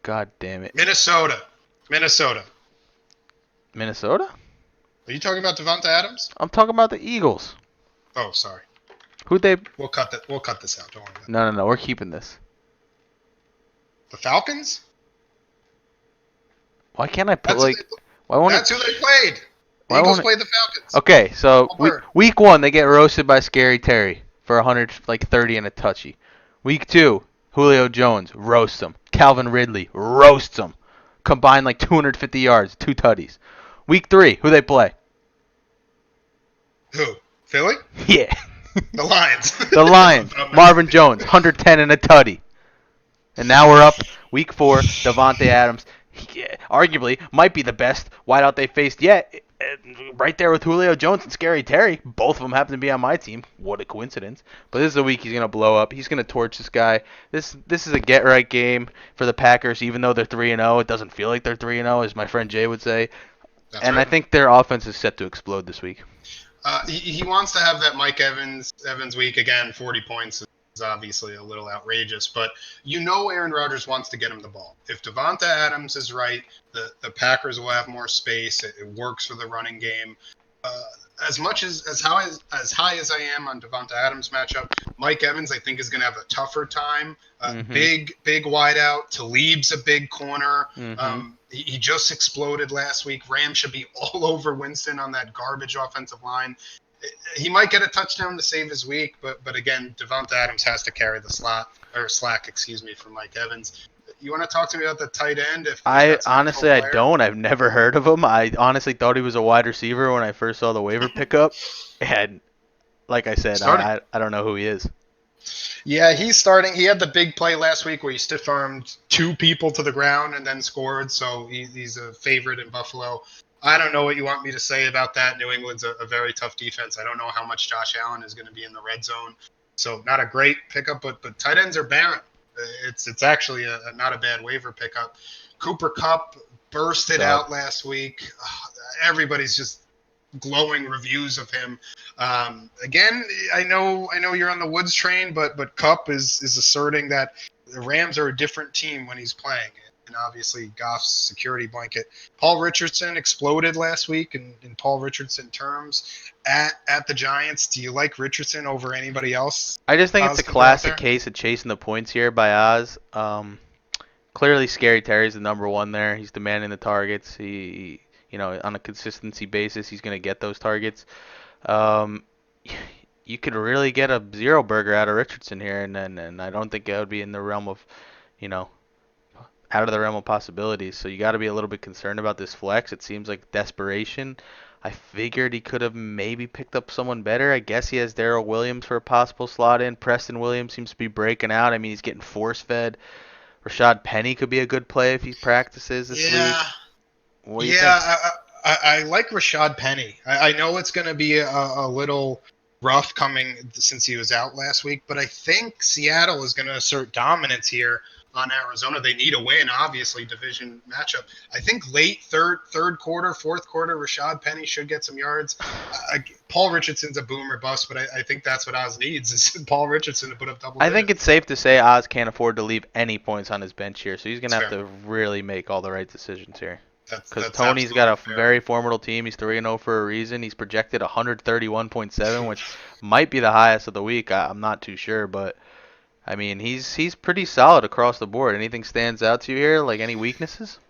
God damn it. Minnesota. Minnesota? Are you talking about Devonta Adams? I'm talking about the Eagles. Oh, sorry. Who'd they? We'll cut this out. Don't worry about it. No. We're keeping this. The Falcons? Why can't I put That's like? who they, Why won't that's it? who they played. The Why Eagles won't it- played the Falcons. Okay, so Word. week 1 they get roasted by Scary Terry for 130 and a touchy. Week 2, Julio Jones roasts him. Calvin Ridley roasts him. Combined like 250 yards, 2 tutties. Week 3, who they play? Who? Philly? Yeah. The Lions. The Lions. Marvin Jones, 110 and a tutty. And now we're up week 4. Devontae Adams, arguably might be the best wideout they faced yet. Right there with Julio Jones and Scary Terry. Both of them happen to be on my team. What a coincidence. But this is a week he's going to blow up. He's going to torch this guy. This is a get-right game for the Packers. Even though they're 3-0, it doesn't feel like they're 3-0, as my friend Jay would say. That's And right. I think their offense is set to explode this week. He wants to have that Mike Evans week again. 40 points is obviously a little outrageous, but Aaron Rodgers wants to get him the ball. If Devonta Adams is right, the Packers will have more space. It works for the running game. As high as I am on Devonta Adams matchup, Mike Evans I think is going to have a tougher time. Big wideout. Talib's a big corner. He just exploded last week. Rams should be all over Winston on that garbage offensive line. He might get a touchdown to save his week, but again, Devonta Adams has to carry the slack, from Mike Evans. You want to talk to me about the tight end? I don't. I've never heard of him. I honestly thought he was a wide receiver when I first saw the waiver pickup. And like I said, I don't know who he is. Yeah, he's starting. He had the big play last week where he stiff-armed 2 people to the ground and then scored, so he's a favorite in Buffalo. I don't know what you want me to say about that. New England's a very tough defense. I don't know how much Josh Allen is going to be in the red zone. So not a great pickup, but tight ends are barren. It's actually not a bad waiver pickup. Cooper Kupp bursted out last week. Everybody's just glowing reviews of him. Again, I know you're on the Woods train, but Kupp is asserting that the Rams are a different team when he's playing. And obviously Goff's security blanket. Paul Richardson exploded last week in Paul Richardson terms at the Giants. Do you like Richardson over anybody else? I just think it's a classic case of chasing the points here by Oz. Clearly, Scary Terry's the number 1 there. He's demanding the targets. He on a consistency basis, he's going to get those targets. You could really get a zero burger out of Richardson here, and I don't think it would be in the realm of, out of the realm of possibilities. So you got to be a little bit concerned about this flex. It seems like desperation. I figured he could have maybe picked up someone better. I guess he has Darrell Williams for a possible slot in. Preston Williams seems to be breaking out. I mean, he's getting force fed. Rashad Penny could be a good play if he practices this week. Yeah, What do you think? yeah. I like Rashad Penny. I know it's going to be a little rough coming since he was out last week, but I think Seattle is going to assert dominance here on Arizona. They need a win, obviously, division matchup. I think late third quarter, fourth quarter, Rashad Penny should get some yards. Paul Richardson's a boom or bust, but I think that's what Oz needs is Paul Richardson to put up double I digits. think it's safe to say Oz can't afford to leave any points on his bench here, so he's going to That's have to really make all the right decisions here. Because That's Tony's got a absolutely fair. very formidable team. He's 3-0 for a reason. He's projected 131.7, which might be the highest of the week. I'm not too sure, but I mean, he's pretty solid across the board. Anything stands out to you here? Like any weaknesses?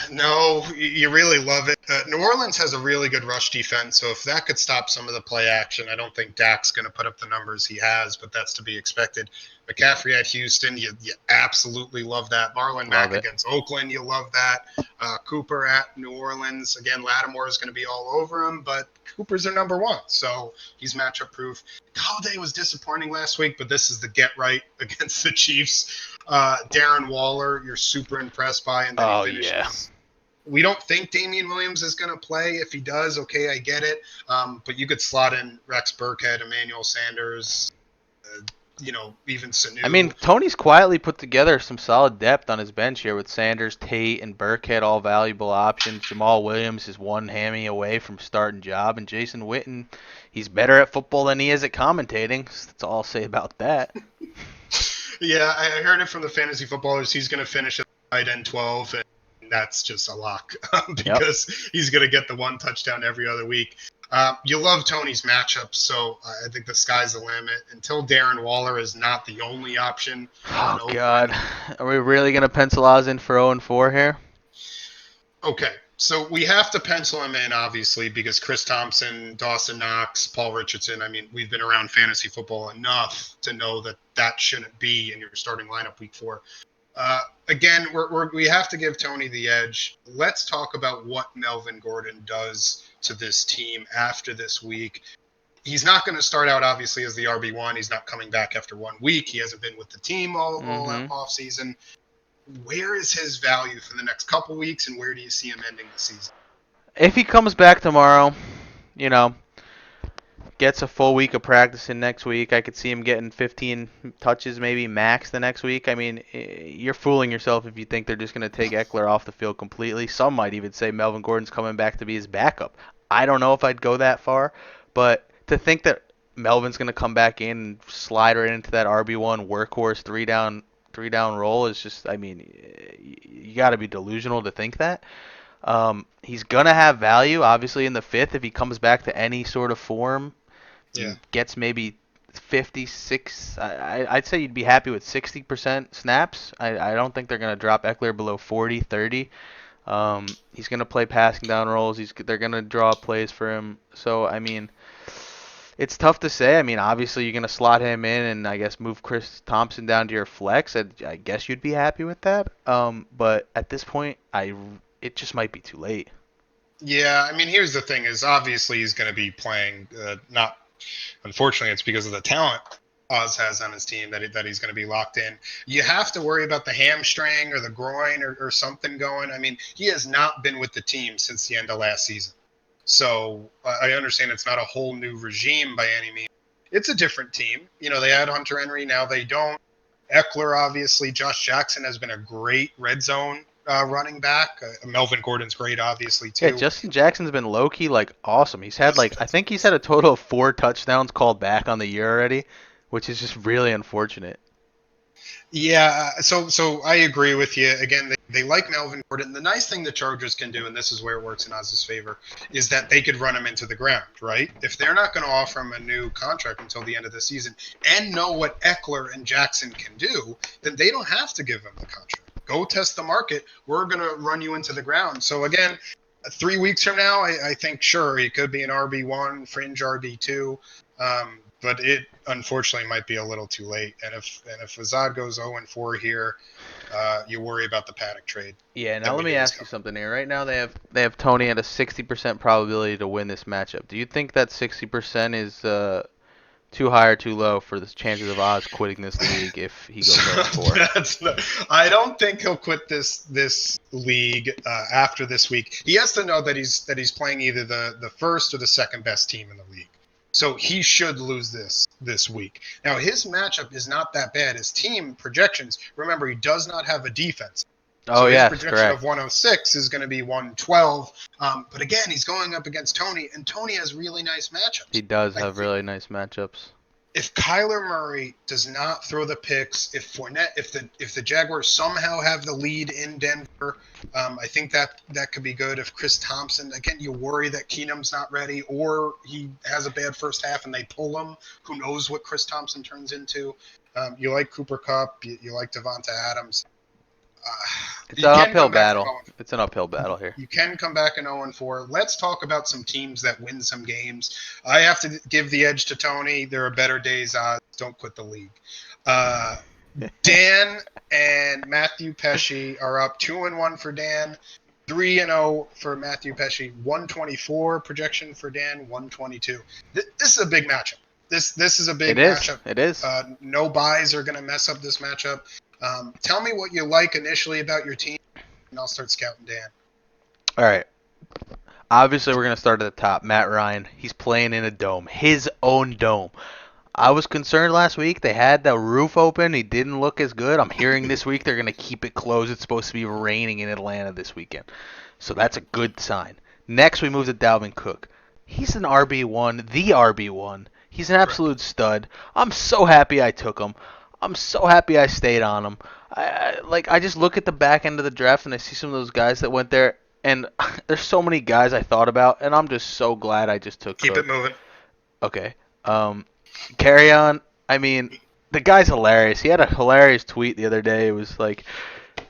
No, you really love it. New Orleans has a really good rush defense, so if that could stop some of the play action, I don't think Dak's going to put up the numbers he has, but that's to be expected. McCaffrey at Houston, you absolutely love that. Marlon Mack against Oakland, you love that. Cooper at New Orleans, again, Lattimore is going to be all over him, but Cooper's their number one, so he's matchup proof. Galladay was disappointing last week, but this is the get right against the Chiefs. Darren Waller, you're super impressed by, and then he finishes. Yeah. We don't think Damian Williams is going to play. If he does, okay, I get it. But you could slot in Rex Burkhead, Emmanuel Sanders, even Sanu. I mean, Tony's quietly put together some solid depth on his bench here with Sanders, Tate, and Burkhead, all valuable options. Jamal Williams is one hammy away from starting job, and Jason Witten, he's better at football than he is at commentating. That's all I'll say about that. Yeah, I heard it from the fantasy footballers. He's going to finish at tight end 12, and that's just a lock because he's going to get the one touchdown every other week. You love Tony's matchups, so I think the sky's the limit. Until Darren Waller is not the only option. Oh, God. Are we really going to pencil Oz in for 0-4 here? Okay, so we have to pencil him in, obviously, because Chris Thompson, Dawson Knox, Paul Richardson, I mean, we've been around fantasy football enough to know that that shouldn't be in your starting lineup week 4. Again, we have to give Tony the edge. Let's talk about what Melvin Gordon does to this team after this week. He's not going to start out, obviously, as the RB1. He's not coming back after 1 week. He hasn't been with the team all off season. Where is his value for the next couple weeks, and where do you see him ending the season? If he comes back tomorrow, gets a full week of practicing next week, I could see him getting 15 touches maybe max the next week. I mean, you're fooling yourself if you think they're just going to take Eckler off the field completely. Some might even say Melvin Gordon's coming back to be his backup. I don't know if I'd go that far, but to think that Melvin's going to come back in and slide right into that RB1 workhorse three down role is just, I mean, you got to be delusional to think that. He's going to have value, obviously, in the 5th if he comes back to any sort of form. Yeah. Gets maybe 56. I'd say you'd be happy with 60% snaps. I don't think they're going to drop Eckler below 40, 30. He's going to play passing down roles. They're going to draw up plays for him. So, I mean, it's tough to say. I mean, obviously, you're going to slot him in and I guess move Chris Thompson down to your flex. I guess you'd be happy with that. But at this point, it just might be too late. Yeah, I mean, here's the thing: is obviously he's going to be playing. Not, unfortunately, it's because of the talent Oz has on his team that he's going to be locked in. You have to worry about the hamstring or the groin or something going. I mean, he has not been with the team since the end of last season, so I understand it's not a whole new regime by any means. It's a different team. They had Hunter Henry, now they don't. Eckler, obviously, Josh Jackson has been a great red zone running back. Melvin Gordon's great, obviously, too. Yeah, Justin Jackson's been low-key, awesome. He's had, I think he's had a total of 4 touchdowns called back on the year already, which is just really unfortunate. Yeah, so I agree with you. Again, they like Melvin Gordon. The nice thing the Chargers can do, and this is where it works in Oz's favor, is that they could run him into the ground, right? If they're not going to offer him a new contract until the end of the season and know what Eckler and Jackson can do, then they don't have to give him the contract. Go test the market. We're going to run you into the ground. So, again, 3 weeks from now, I think, sure, he could be an RB1, fringe RB2. but it unfortunately might be a little too late. And if Azad goes 0-4 here, you worry about the panic trade. Yeah, that now we let me knew was ask you coming. something here. Right now they have Tony at a 60% probability to win this matchup. Do you think that 60% is too high or too low for the chances of Oz quitting this league if he goes So 0-4? I don't think he'll quit this league after this week. He has to know that he's playing either the first or the second best team in the league. So he should lose this week. Now his matchup is not that bad. His team projections. Remember, he does not have a defense. Oh So his yes, projection of correct. 106 is going to be 112. But again, he's going up against Tony, and Tony has really nice He matchups. does I have think really nice matchups. if Kyler Murray does not throw the picks, if the Jaguars somehow have the lead in Denver, I think that could be good. If Chris Thompson, again, you worry that Keenum's not ready, or he has a bad first half and they pull him. Who knows what Chris Thompson turns into? You like Cooper Kupp, you like Devonta Adams. It's You an can uphill come back from battle. 0. It's an uphill battle here. You can come back in 0-4. Let's talk about some teams that win some games. I have to give the edge to Tony. There are better days. Don't quit the league. Uh, Dan and Matthew Pesci are up 2-1 for Dan, 3-0 for Matthew Pesci, 124 projection for Dan, 122. This is a big matchup. This is a big It is. matchup. It is. No buys are going to mess up this matchup. Tell me what you like initially about your team, and I'll start scouting Dan. All right. Obviously, we're going to start at the top. Matt Ryan, he's playing in a dome, his own dome. I was concerned last week. They had the roof open. He didn't look as good. I'm hearing this week they're going to keep it closed. It's supposed to be raining in Atlanta this weekend. So that's a good sign. Next, we move to Dalvin Cook. He's an RB1, the RB1. He's an absolute stud. I'm so happy I took him. I'm so happy I stayed on him. I just look at the back end of the draft and I see some of those guys that went there, and there's so many guys I thought about, and I'm just so glad I just took Keep it Cook. moving. Okay. Carry on. I mean, the guy's hilarious. He had a hilarious tweet the other day. It was like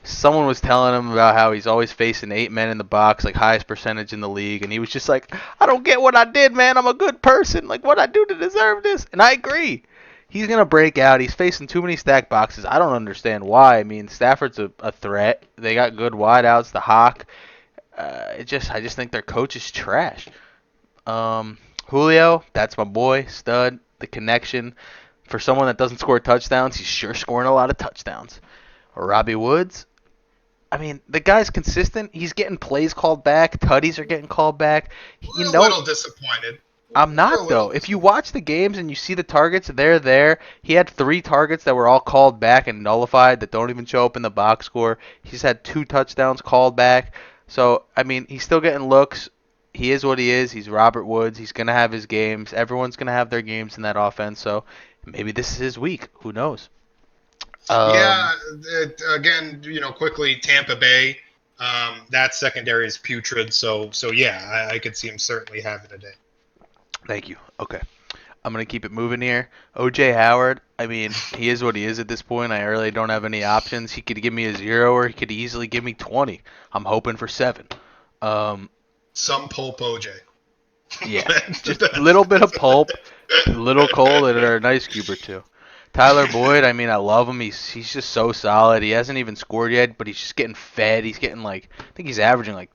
someone was telling him about how he's always facing 8 men in the box, like highest percentage in the league, and he was just like, I don't get what I did, man. I'm a good person. Like, what I do to deserve this? And I agree. He's gonna break out. He's facing too many stacked boxes. I don't understand why. I mean, Stafford's a threat. They got good wideouts. The Hawk. I just think their coach is trash. Julio, that's my boy, stud. The connection. For someone that doesn't score touchdowns, he's sure scoring a lot of touchdowns. Robbie Woods, I mean, the guy's consistent. He's getting plays called back. Tutties are getting called back. You We're a know, little disappointed. I'm We're a not little though. If you disappointed. watch the games and you see the targets, they're there. He had 3 targets that were all called back and nullified that don't even show up in the box score. He's had 2 touchdowns called back. So I mean, he's still getting looks. He is what he is. He's Robert Woods. He's gonna have his games. Everyone's gonna have their games in that offense. So maybe this is his week. Who knows? Um, Yeah, again, quickly, Tampa Bay, that secondary is putrid. So yeah, I could see him certainly having a day. Thank you. Okay. I'm going to keep it moving here. OJ Howard, I mean, he is what he is at this point. I really don't have any options. He could give me a 0 or he could easily give me 20. I'm hoping for 7. Um, Some pulp OJ. yeah, just a little bit of pulp, a little cold, and a nice cube or two. Tyler Boyd, I mean, I love him. He's just so solid. He hasn't even scored yet, but he's just getting fed. He's getting I think he's averaging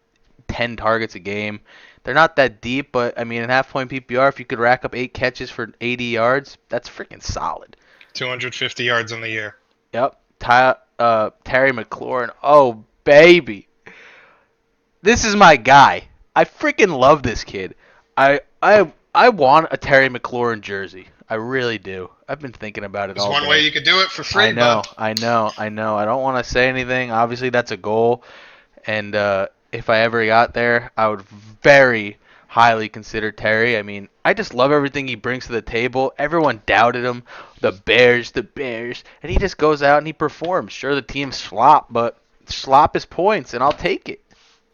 10 targets a game. They're not that deep, but I mean, in half point PPR, if you could rack up 8 catches for 80 yards, that's freaking solid. 250 yards on the year. Yep. Terry McLaurin. Oh, baby. This is my guy. I freaking love this kid. I want a Terry McLaurin jersey. I really do. I've been thinking about it There's all one way day. you could do it for I free, know, bud. I know, I know. I don't want to say anything. Obviously, that's a goal. And if I ever got there, I would very highly consider Terry. I mean, I just love everything he brings to the table. Everyone doubted him. The Bears. And he just goes out and he performs. Sure, the team slop, but slop is points, and I'll take it.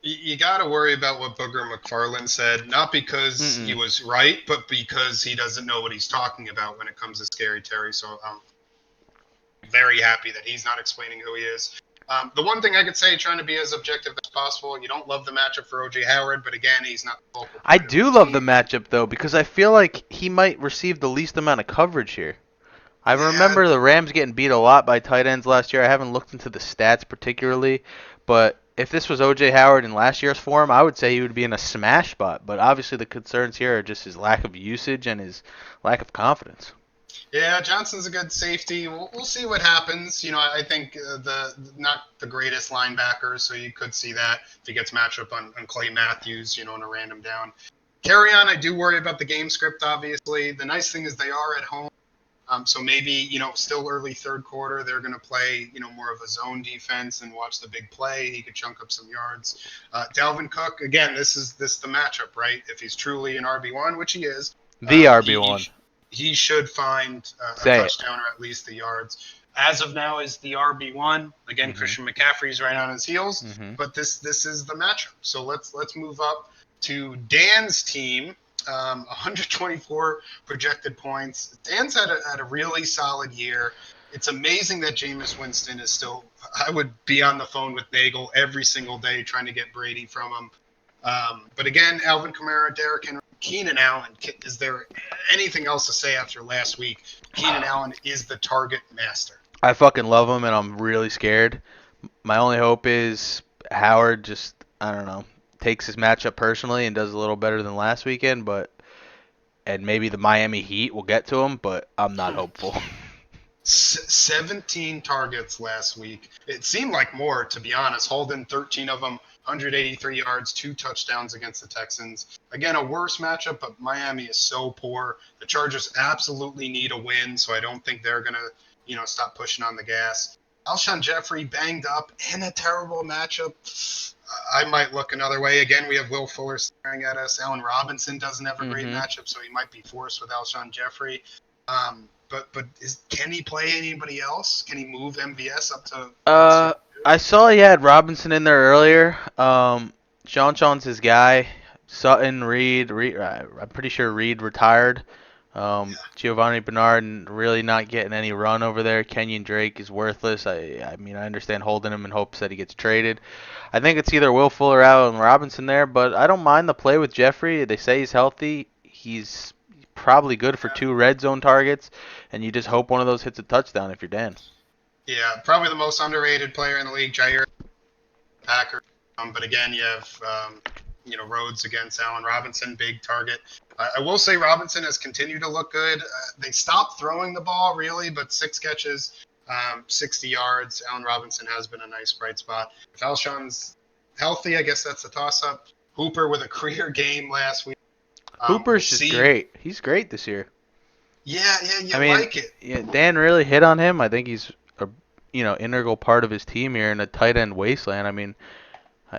You got to worry about what Booger McFarland said, not because he Mm-mm. was right, but because he doesn't know what he's talking about when it comes to Scary Terry. So I'm very happy that he's not explaining who he is. The one thing I could say, trying to be as objective as possible. You don't love the matchup for OJ Howard, but again, he's not the local I part of do the love the team. matchup though because I feel like he might receive the least amount of coverage here. I Yeah, remember the Rams getting beat a lot by tight ends last year. I haven't looked into the stats particularly, but if this was OJ Howard in last year's form, I would say he would be in a smash spot. But obviously the concerns here are just his lack of usage and his lack of confidence. yeah, Johnson's a good safety. We'll see what happens. I think the not the greatest linebacker, so you could see that if he gets matchup on Clay Matthews, in a random down. Carry on. I do worry about the game script. Obviously, the nice thing is they are at home. So maybe, still early third quarter, they're going to play, more of a zone defense and watch the big play. He could chunk up some yards. Dalvin Cook, again, this is the matchup, right? If he's truly an RB1, which he is, The he RB1. he should find a Say it. touchdown or at least the yards. As of now, is the RB1. Again, Mhm. Christian McCaffrey's right on his heels, Mhm. but this is the matchup. So let's move up to Dan's team. 124 projected points. Dan's had a really solid year. It's amazing that Jameis Winston is still. I would be on the phone with Nagel every single day trying to get Brady from him. But again, Alvin Kamara, Derrick Henry, Keenan Allen. Is there anything else to say after last week? Keenan Allen is the target master. I fucking love him, and I'm really scared. My only hope is Howard just, I don't know, takes his matchup personally and does a little better than last weekend, and maybe the Miami Heat will get to him, but I'm not hopeful. 17 targets last week. It seemed like more, to be honest. Holden, 13 of them, 183 yards, 2 touchdowns against the Texans. Again, a worse matchup, but Miami is so poor. The Chargers absolutely need a win, so I don't think they're going to, stop pushing on the gas. Alshon Jeffrey banged up in a terrible matchup. I might look another way. Again, we have Will Fuller staring at us. Allen Robinson doesn't have a great matchup, so he might be forced with Alshon Jeffrey. But can he play anybody else? Can he move MVS up to? I saw he had Robinson in there earlier. Sean's his guy. Sutton, Reed. I'm pretty sure Reed retired. Giovanni Bernard really not getting any run over there. Kenyon Drake is worthless. I mean, I understand holding him in hopes that he gets traded. I think it's either Will Fuller out and Robinson there, but I don't mind the play with Jeffrey. They say he's healthy. He's probably good for 2 red zone targets, and you just hope one of those hits a touchdown if you're Dan. Yeah, probably the most underrated player in the league, Jair Packer. But again, you have Rhodes against Allen Robinson, big target. I will say Robinson has continued to look good. They stopped throwing the ball really, but 6 catches, 60 yards. Allen Robinson has been a nice bright spot. If Alshon's healthy, I guess that's a toss-up. Hooper with a career game last week. Hooper's just great. He's great this year. Yeah, like it. Yeah, Dan really hit on him. I think he's a integral part of his team here in a tight end wasteland. I mean,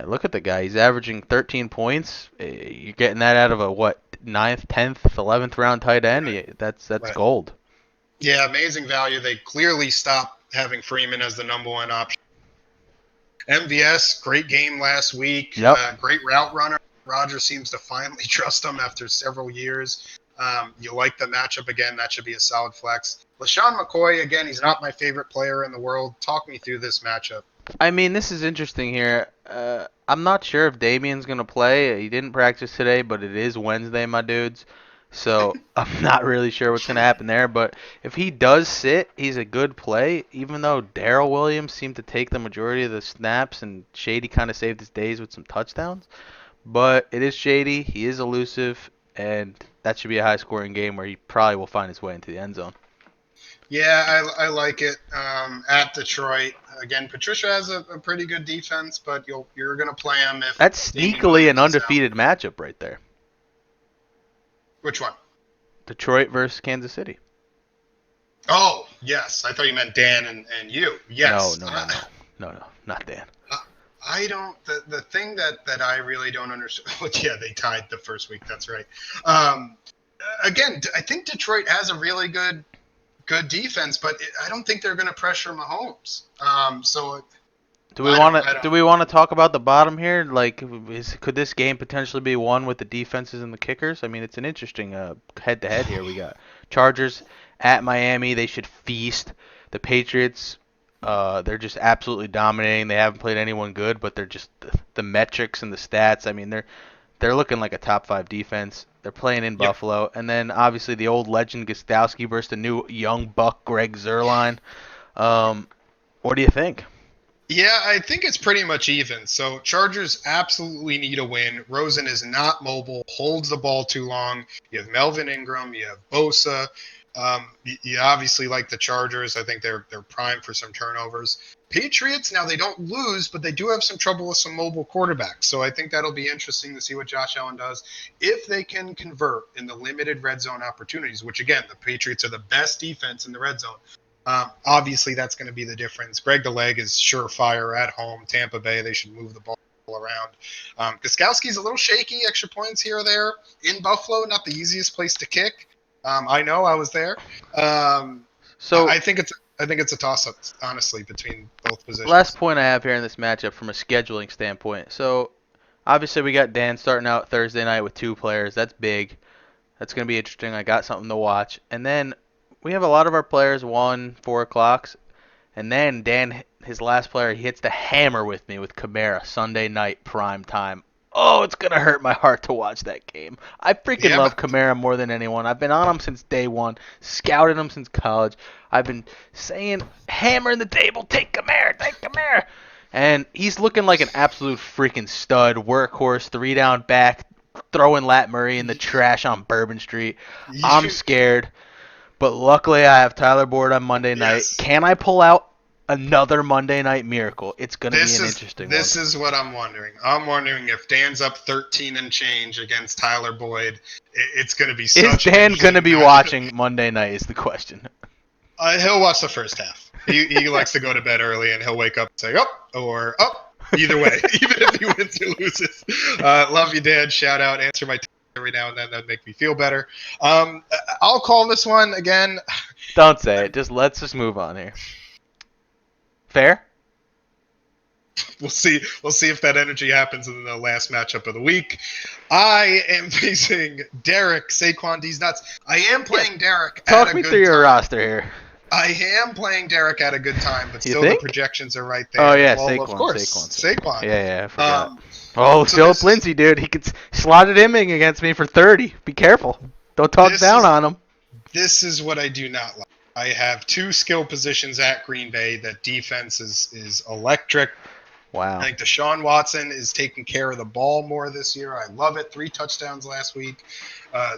look at the guy. He's averaging 13 points. You're getting that out of a 9th, 10th, 11th round tight end. Right. That's Right. gold. Yeah, amazing value. They clearly stopped having Freeman as the number 1 option. MVS, great game last week. Yep. Great route runner. Rodgers seems to finally trust him after several years. You like the matchup again. That should be a solid flex. LaShawn McCoy, again, he's not my favorite player in the world. Talk me through this matchup. I mean, this is interesting here. I'm not sure if Damien's going to play. He didn't practice today, but it is Wednesday, my dudes. So I'm not really sure what's going to happen there. But if he does sit, he's a good play, even though Darrell Williams seemed to take the majority of the snaps and Shady kind of saved his days with some touchdowns. But it is Shady. He is elusive, and that should be a high-scoring game where he probably will find his way into the end zone. Yeah, I like it. At Detroit, again, Patricia has a pretty good defense, but you're going to play him if That's sneakily an undefeated matchup right there. Which one? Detroit versus Kansas City. Oh, yes. I thought you meant Dan and you. Yes. No, not Dan. I don't. The thing that I really don't understand. Well, yeah, they tied the first week. That's right. Again, I think Detroit has a really good defense, but I don't think they're going to pressure Mahomes. Do we want to talk about the bottom here? Like, could this game potentially be won with the defenses and the kickers? I mean, it's an interesting head-to-head here. We got Chargers at Miami. They should feast. The Patriots They're just absolutely dominating. They haven't played anyone good, but they're just the metrics and the stats. I mean, they're looking like a top 5 defense. They're playing in Yep. Buffalo, and then obviously the old legend Gostowski versus the new young buck Greg Zerline. Um, what do you think? Yeah, I think it's pretty much even. So Chargers absolutely need a win. Rosen is not mobile, holds the ball too long. You have Melvin Ingram, you have Bosa. You obviously like the Chargers. I think they're primed for some turnovers. Patriots, now they don't lose, but they do have some trouble with some mobile quarterbacks. So I think that'll be interesting to see what Josh Allen does if they can convert in the limited red zone opportunities, which again, the Patriots are the best defense in the red zone. Obviously, that's going to be the difference. Greg the Leg is surefire at home. Tampa Bay, they should move the ball around. Gostkowski's a little shaky, extra points here or there. In Buffalo, not the easiest place to kick. I know, I was there. So I think it's a toss-up, honestly, between both last positions. point I have here in this matchup from a scheduling standpoint. So obviously we got Dan starting out Thursday night with 2 players. That's big. That's going to be interesting. I got something to watch. And then we have a lot of our players 1, 4 o'clocks. And then Dan, his last player, he hits the hammer with me with Kamara Sunday night prime time. Oh, it's going to hurt my heart to watch that game. I freaking Yeah, love but Kamara more than anyone. I've been on him since day one, scouted him since college. I've been saying, hammering the table, take Kamara, take Kamara. And he's looking like an absolute freaking stud, workhorse, 3-down back, throwing Lat Murray in the trash on Bourbon Street. I'm you, scared. But luckily, I have Tyler Boyd on Monday night. yes. Can I pull out another Monday night miracle? It's going to be This an is interesting one. this is what I'm wondering. I'm wondering if Dan's up 13 and change against Tyler Boyd. It's going to be Is such an Dan going to interesting be matchup. watching Monday night is the question. He'll watch the first half. He likes to go to bed early, and he'll wake up and say, "Up," or "Up." Either way, even if he wins or loses. Love you, Dan. Shout out. Answer my text every now and then. That'd make me feel better. I'll call this one again. Don't say it. Let's just move on here. Fair? We'll see. We'll see if that energy happens in the last matchup of the week. I am facing Derek Saquon D's nuts. I am playing Derek Talk at a me through good your time. roster here. I am playing Derek at a good time, but You still the think? projections are right Oh there. yeah, Well, of Saquon, course, Saquon. Yeah, I forgot. Um, Oh, so Philip this is Lindsay, dude, he could slotted him in against me for 30. Be careful. Don't talk this down is on him. this is what I do not like. I have 2 skill positions at Green Bay. That defense is electric. I Wow. think Deshaun Watson is taking care of the ball more this year. I love it. 3 touchdowns last week.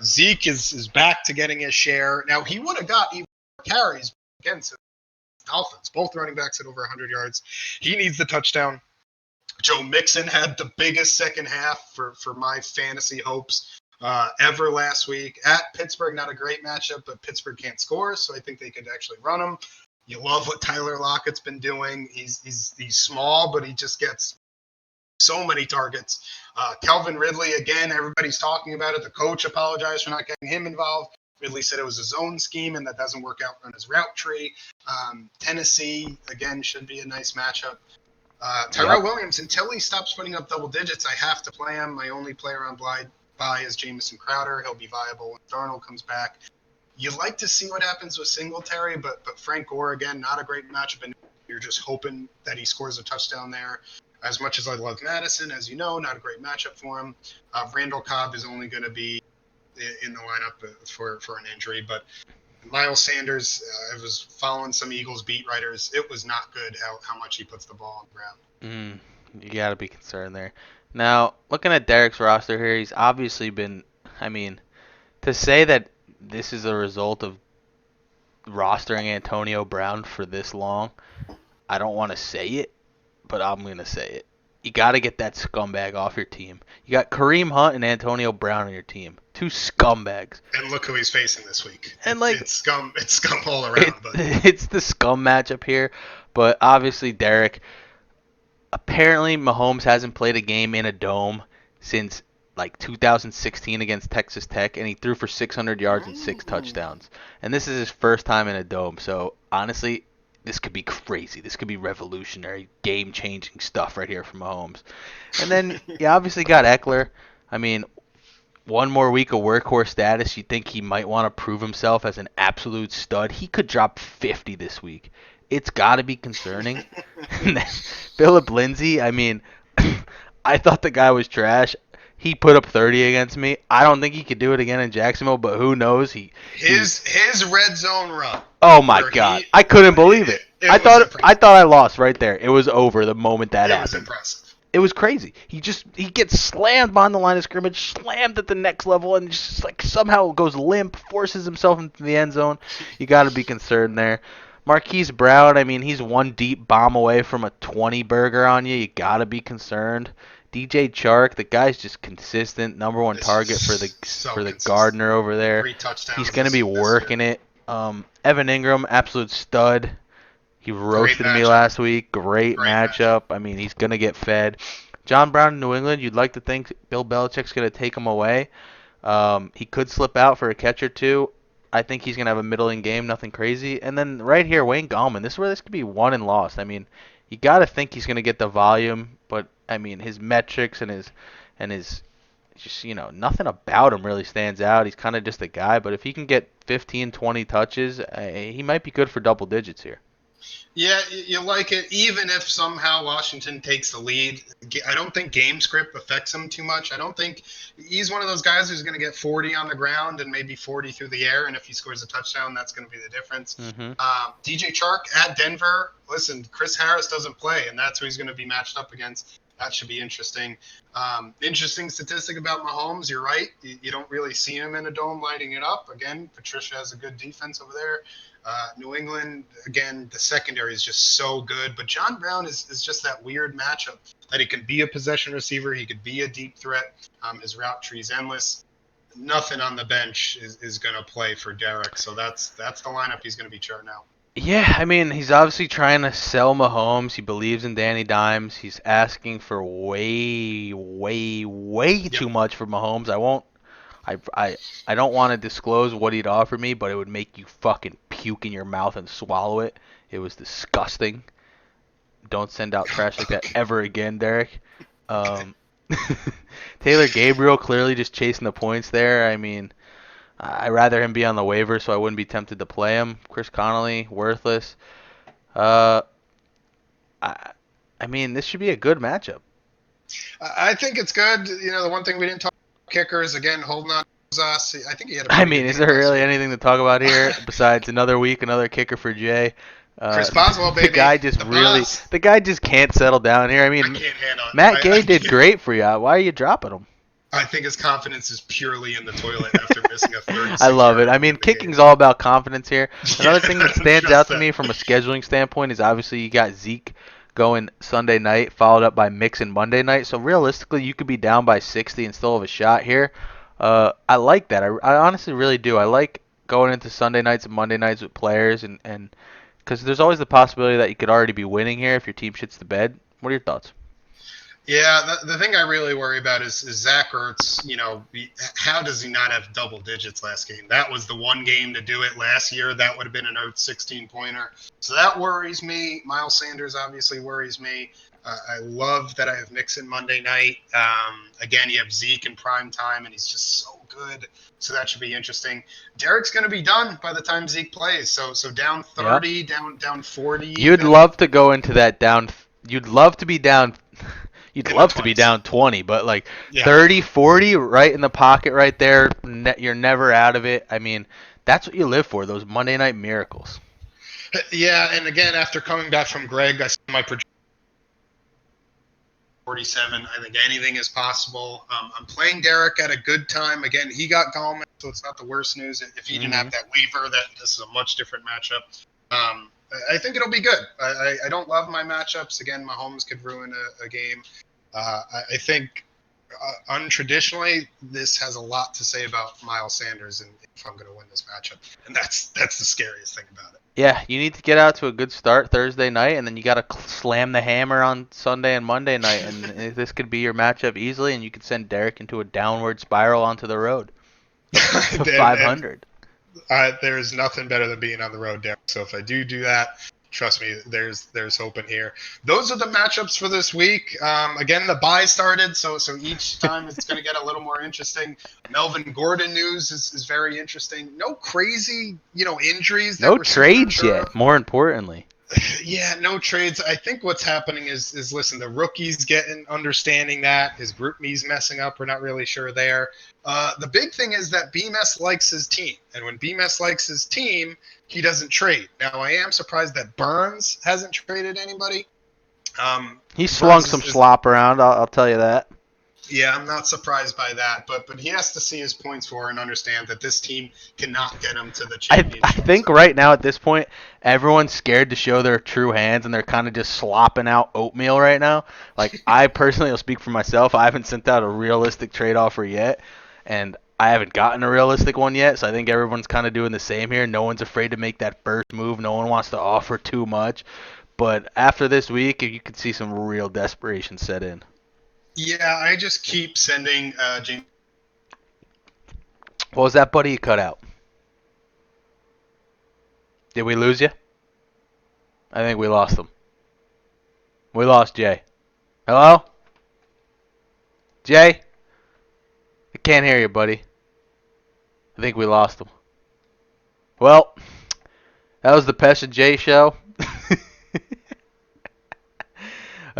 Zeke is back to getting his share. Now, he would have got even more carries against the Dolphins. Both running backs at over 100 yards. He needs the touchdown. Joe Mixon had the biggest second half for my fantasy hopes ever last week. At Pittsburgh, not a great matchup, but Pittsburgh can't score, so I think they could actually run him. You love what Tyler Lockett's been doing. He's small, but he just gets so many targets. Calvin Ridley, again, everybody's talking about it. The coach apologized for not getting him involved. Ridley said it was his own scheme and that doesn't work out on his route tree. Tennessee, again, should be a nice matchup. Tyrell Yep. Williams, until he stops putting up double digits, I have to play him. My only player on buy is Jamison Crowder. He'll be viable when Darnold comes back. You'd like to see what happens with Singletary, but Frank Gore, again, not a great matchup, and you're just hoping that he scores a touchdown there. As much as I love Madison, as you know, not a great matchup for him. Randall Cobb is only going to be in the lineup for an injury, but Miles Sanders, I was following some Eagles beat writers. It was not good how much he puts the ball on the ground. You got to be concerned there. Now, looking at Derek's roster here, he's obviously been, I mean, to say that this is a result of rostering Antonio Brown for this long, I don't want to say it, but I'm going to say it. You got to get that scumbag off your team. You got Kareem Hunt and Antonio Brown on your team. 2 scumbags. And look who he's facing this week. And like It's scum all around. But it's the scum matchup here, but obviously Derek. Apparently, Mahomes hasn't played a game in a dome since like 2016 against Texas Tech, and he threw for 600 yards and 6 touchdowns. And this is his first time in a dome. So honestly, this could be crazy. This could be revolutionary, game-changing stuff right here from Mahomes. And then you obviously got Eckler. I mean, one more week of workhorse status, you think he might want to prove himself as an absolute stud. He could drop 50 this week. it's got to be concerning. And then Philip Lindsay, I mean, I thought the guy was trash. He put up 30 against me. I don't think he could do it again in Jacksonville, but who knows? His red zone run. Oh my where God, I couldn't believe it. It I was thought impressive. I lost right there. It was over the moment that It was happened. impressive. It was crazy. He gets slammed on the line of scrimmage, slammed at the next level, and just like somehow goes limp, forces himself into the end zone. You got to be concerned there. Marquise Brown, I mean, he's one deep bomb away from a 20 burger on you. You got to be concerned. DJ Chark, the guy's just consistent, number one This target is for the so for the consistent. Gardner over there. 3 touchdowns. He's going to be this working year. it. Evan Ingram, absolute stud. He roasted me matchup. last week. Great Great matchup. I mean, he's going to get fed. John Brown in New England, you'd like to think Bill Belichick's going to take him away. He could slip out for a catch or two. I think he's going to have a middling game, nothing crazy. And then right here, Wayne Gallman. This is where this could be won and lost. I mean, you got to think he's going to get the volume, but I mean, his metrics and his just, nothing about him really stands out. He's kind of just a guy, but if he can get 15, 20 touches, he might be good for double digits here. Yeah, you like it, even if somehow Washington takes the lead. I don't think game script affects him too much. I don't think he's one of those guys who's going to get 40 on the ground and maybe 40 through the air, and if he scores a touchdown, that's going to be the difference. Mm-hmm. DJ Chark at Denver, listen, Chris Harris doesn't play, and that's who he's going to be matched up against. That should be interesting. Interesting statistic about Mahomes. You're right. You don't really see him in a dome lighting it up. Again, Patricia has a good defense over there. New England, again, the secondary is just so good. But John Brown is just that weird matchup that he can be a possession receiver. He could be a deep threat. His route tree is endless. Nothing on the bench is going to play for Derek. So that's the lineup he's going to be charting out. Yeah, I mean, he's obviously trying to sell Mahomes. He believes in Danny Dimes. He's asking for way, way, way too much for Mahomes. I don't want to disclose what he'd offer me, but it would make you fucking puke in your mouth and swallow it. It was disgusting. Don't send out trash like that ever again, Derek. Taylor Gabriel clearly just chasing the points there. I mean, I'd rather him be on the waiver so I wouldn't be tempted to play him. Chris Connolly, worthless. I mean, this should be a good matchup. I think it's good. The one thing we didn't talk about kickers, again, holding on to us. I think he had a I mean, is there really anything to talk about here besides another week, another kicker for Jay? Chris Boswell, baby. The guy just can't settle down here. I mean, I can't handle it. Matt Gay did great for you. Why are you dropping him? I think his confidence is purely in the toilet after missing a 36. I love it. I mean, kicking's all about confidence here. Another thing that stands just out to that. me from a scheduling standpoint is obviously you got Zeke going Sunday night, followed up by Mixon Monday night. So realistically, you could be down by 60 and still have a shot here. I like that. I honestly really do. I like going into Sunday nights and Monday nights with players, and because there's always the possibility that you could already be winning here if your team shits the bed. What are your thoughts? Yeah, the thing I really worry about is Zach Ertz. How does he not have double digits last game? That was the one game to do it last year. That would have been an Ertz 16-pointer. So that worries me. Miles Sanders obviously worries me. I love that I have Mixon Monday night. Again, you have Zeke in prime time, and he's just so good. So that should be interesting. Derek's going to be done by the time Zeke plays. So down 30, Yep. down 40. You'd love to go into that down. You'd love to be down. You'd love to be down 20, but like 30, 40 right in the pocket right there. You're never out of it. I mean, that's what you live for, those Monday night miracles. Yeah, and again, after coming back from Greg, I saw my projection 47. I think anything is possible. I'm playing Derek at a good time. Again, he got Gallman, so it's not the worst news. If he didn't have that waiver, this is a much different matchup. I think it'll be good. I don't love my matchups. Again, Mahomes could ruin a game. I think untraditionally, this has a lot to say about Miles Sanders and if I'm going to win this matchup. And that's the scariest thing about it. Yeah, you need to get out to a good start Thursday night, and then you got to slam the hammer on Sunday and Monday night, and this could be your matchup easily, and you could send Derek into a downward spiral onto the road to 500. There's nothing better than being on the road, Derek. So if I do that, trust me, there's hope in here. Those are the matchups for this week. Again, the bye started, so each time it's going to get a little more interesting. Melvin Gordon news is very interesting. No crazy, injuries. No trades yet, more importantly. Yeah, no trades. I think what's happening is listen, the rookie's getting understanding that his group me's messing up. We're not really sure there. The big thing is that BMS likes his team, and when BMS likes his team, he doesn't trade. Now, I am surprised that Burns hasn't traded anybody. He slung Burns some is slop around. I'll tell you that. yeah, I'm not surprised by that, but he has to see his points for and understand that this team cannot get him to the I championship. think So right now at this point, everyone's scared to show their true hands, and they're kind of just slopping out oatmeal right now. Like I personally will speak for myself. I haven't sent out a realistic trade offer yet, and I haven't gotten a realistic one yet. So I think everyone's kind of doing the same here. No one's afraid to make that first move. No one wants to offer too much. But after this week, you could see some real desperation set in. yeah, I just keep sending James. What was that, buddy? You cut out. Did we lose you? I think we lost him. We lost Jay. Hello? Jay? I can't hear you, buddy. I think we lost him. Well, that was the Pesh and Jaye show.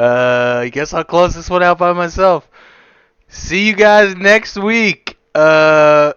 I guess I'll close this one out by myself. See you guys next week. Later.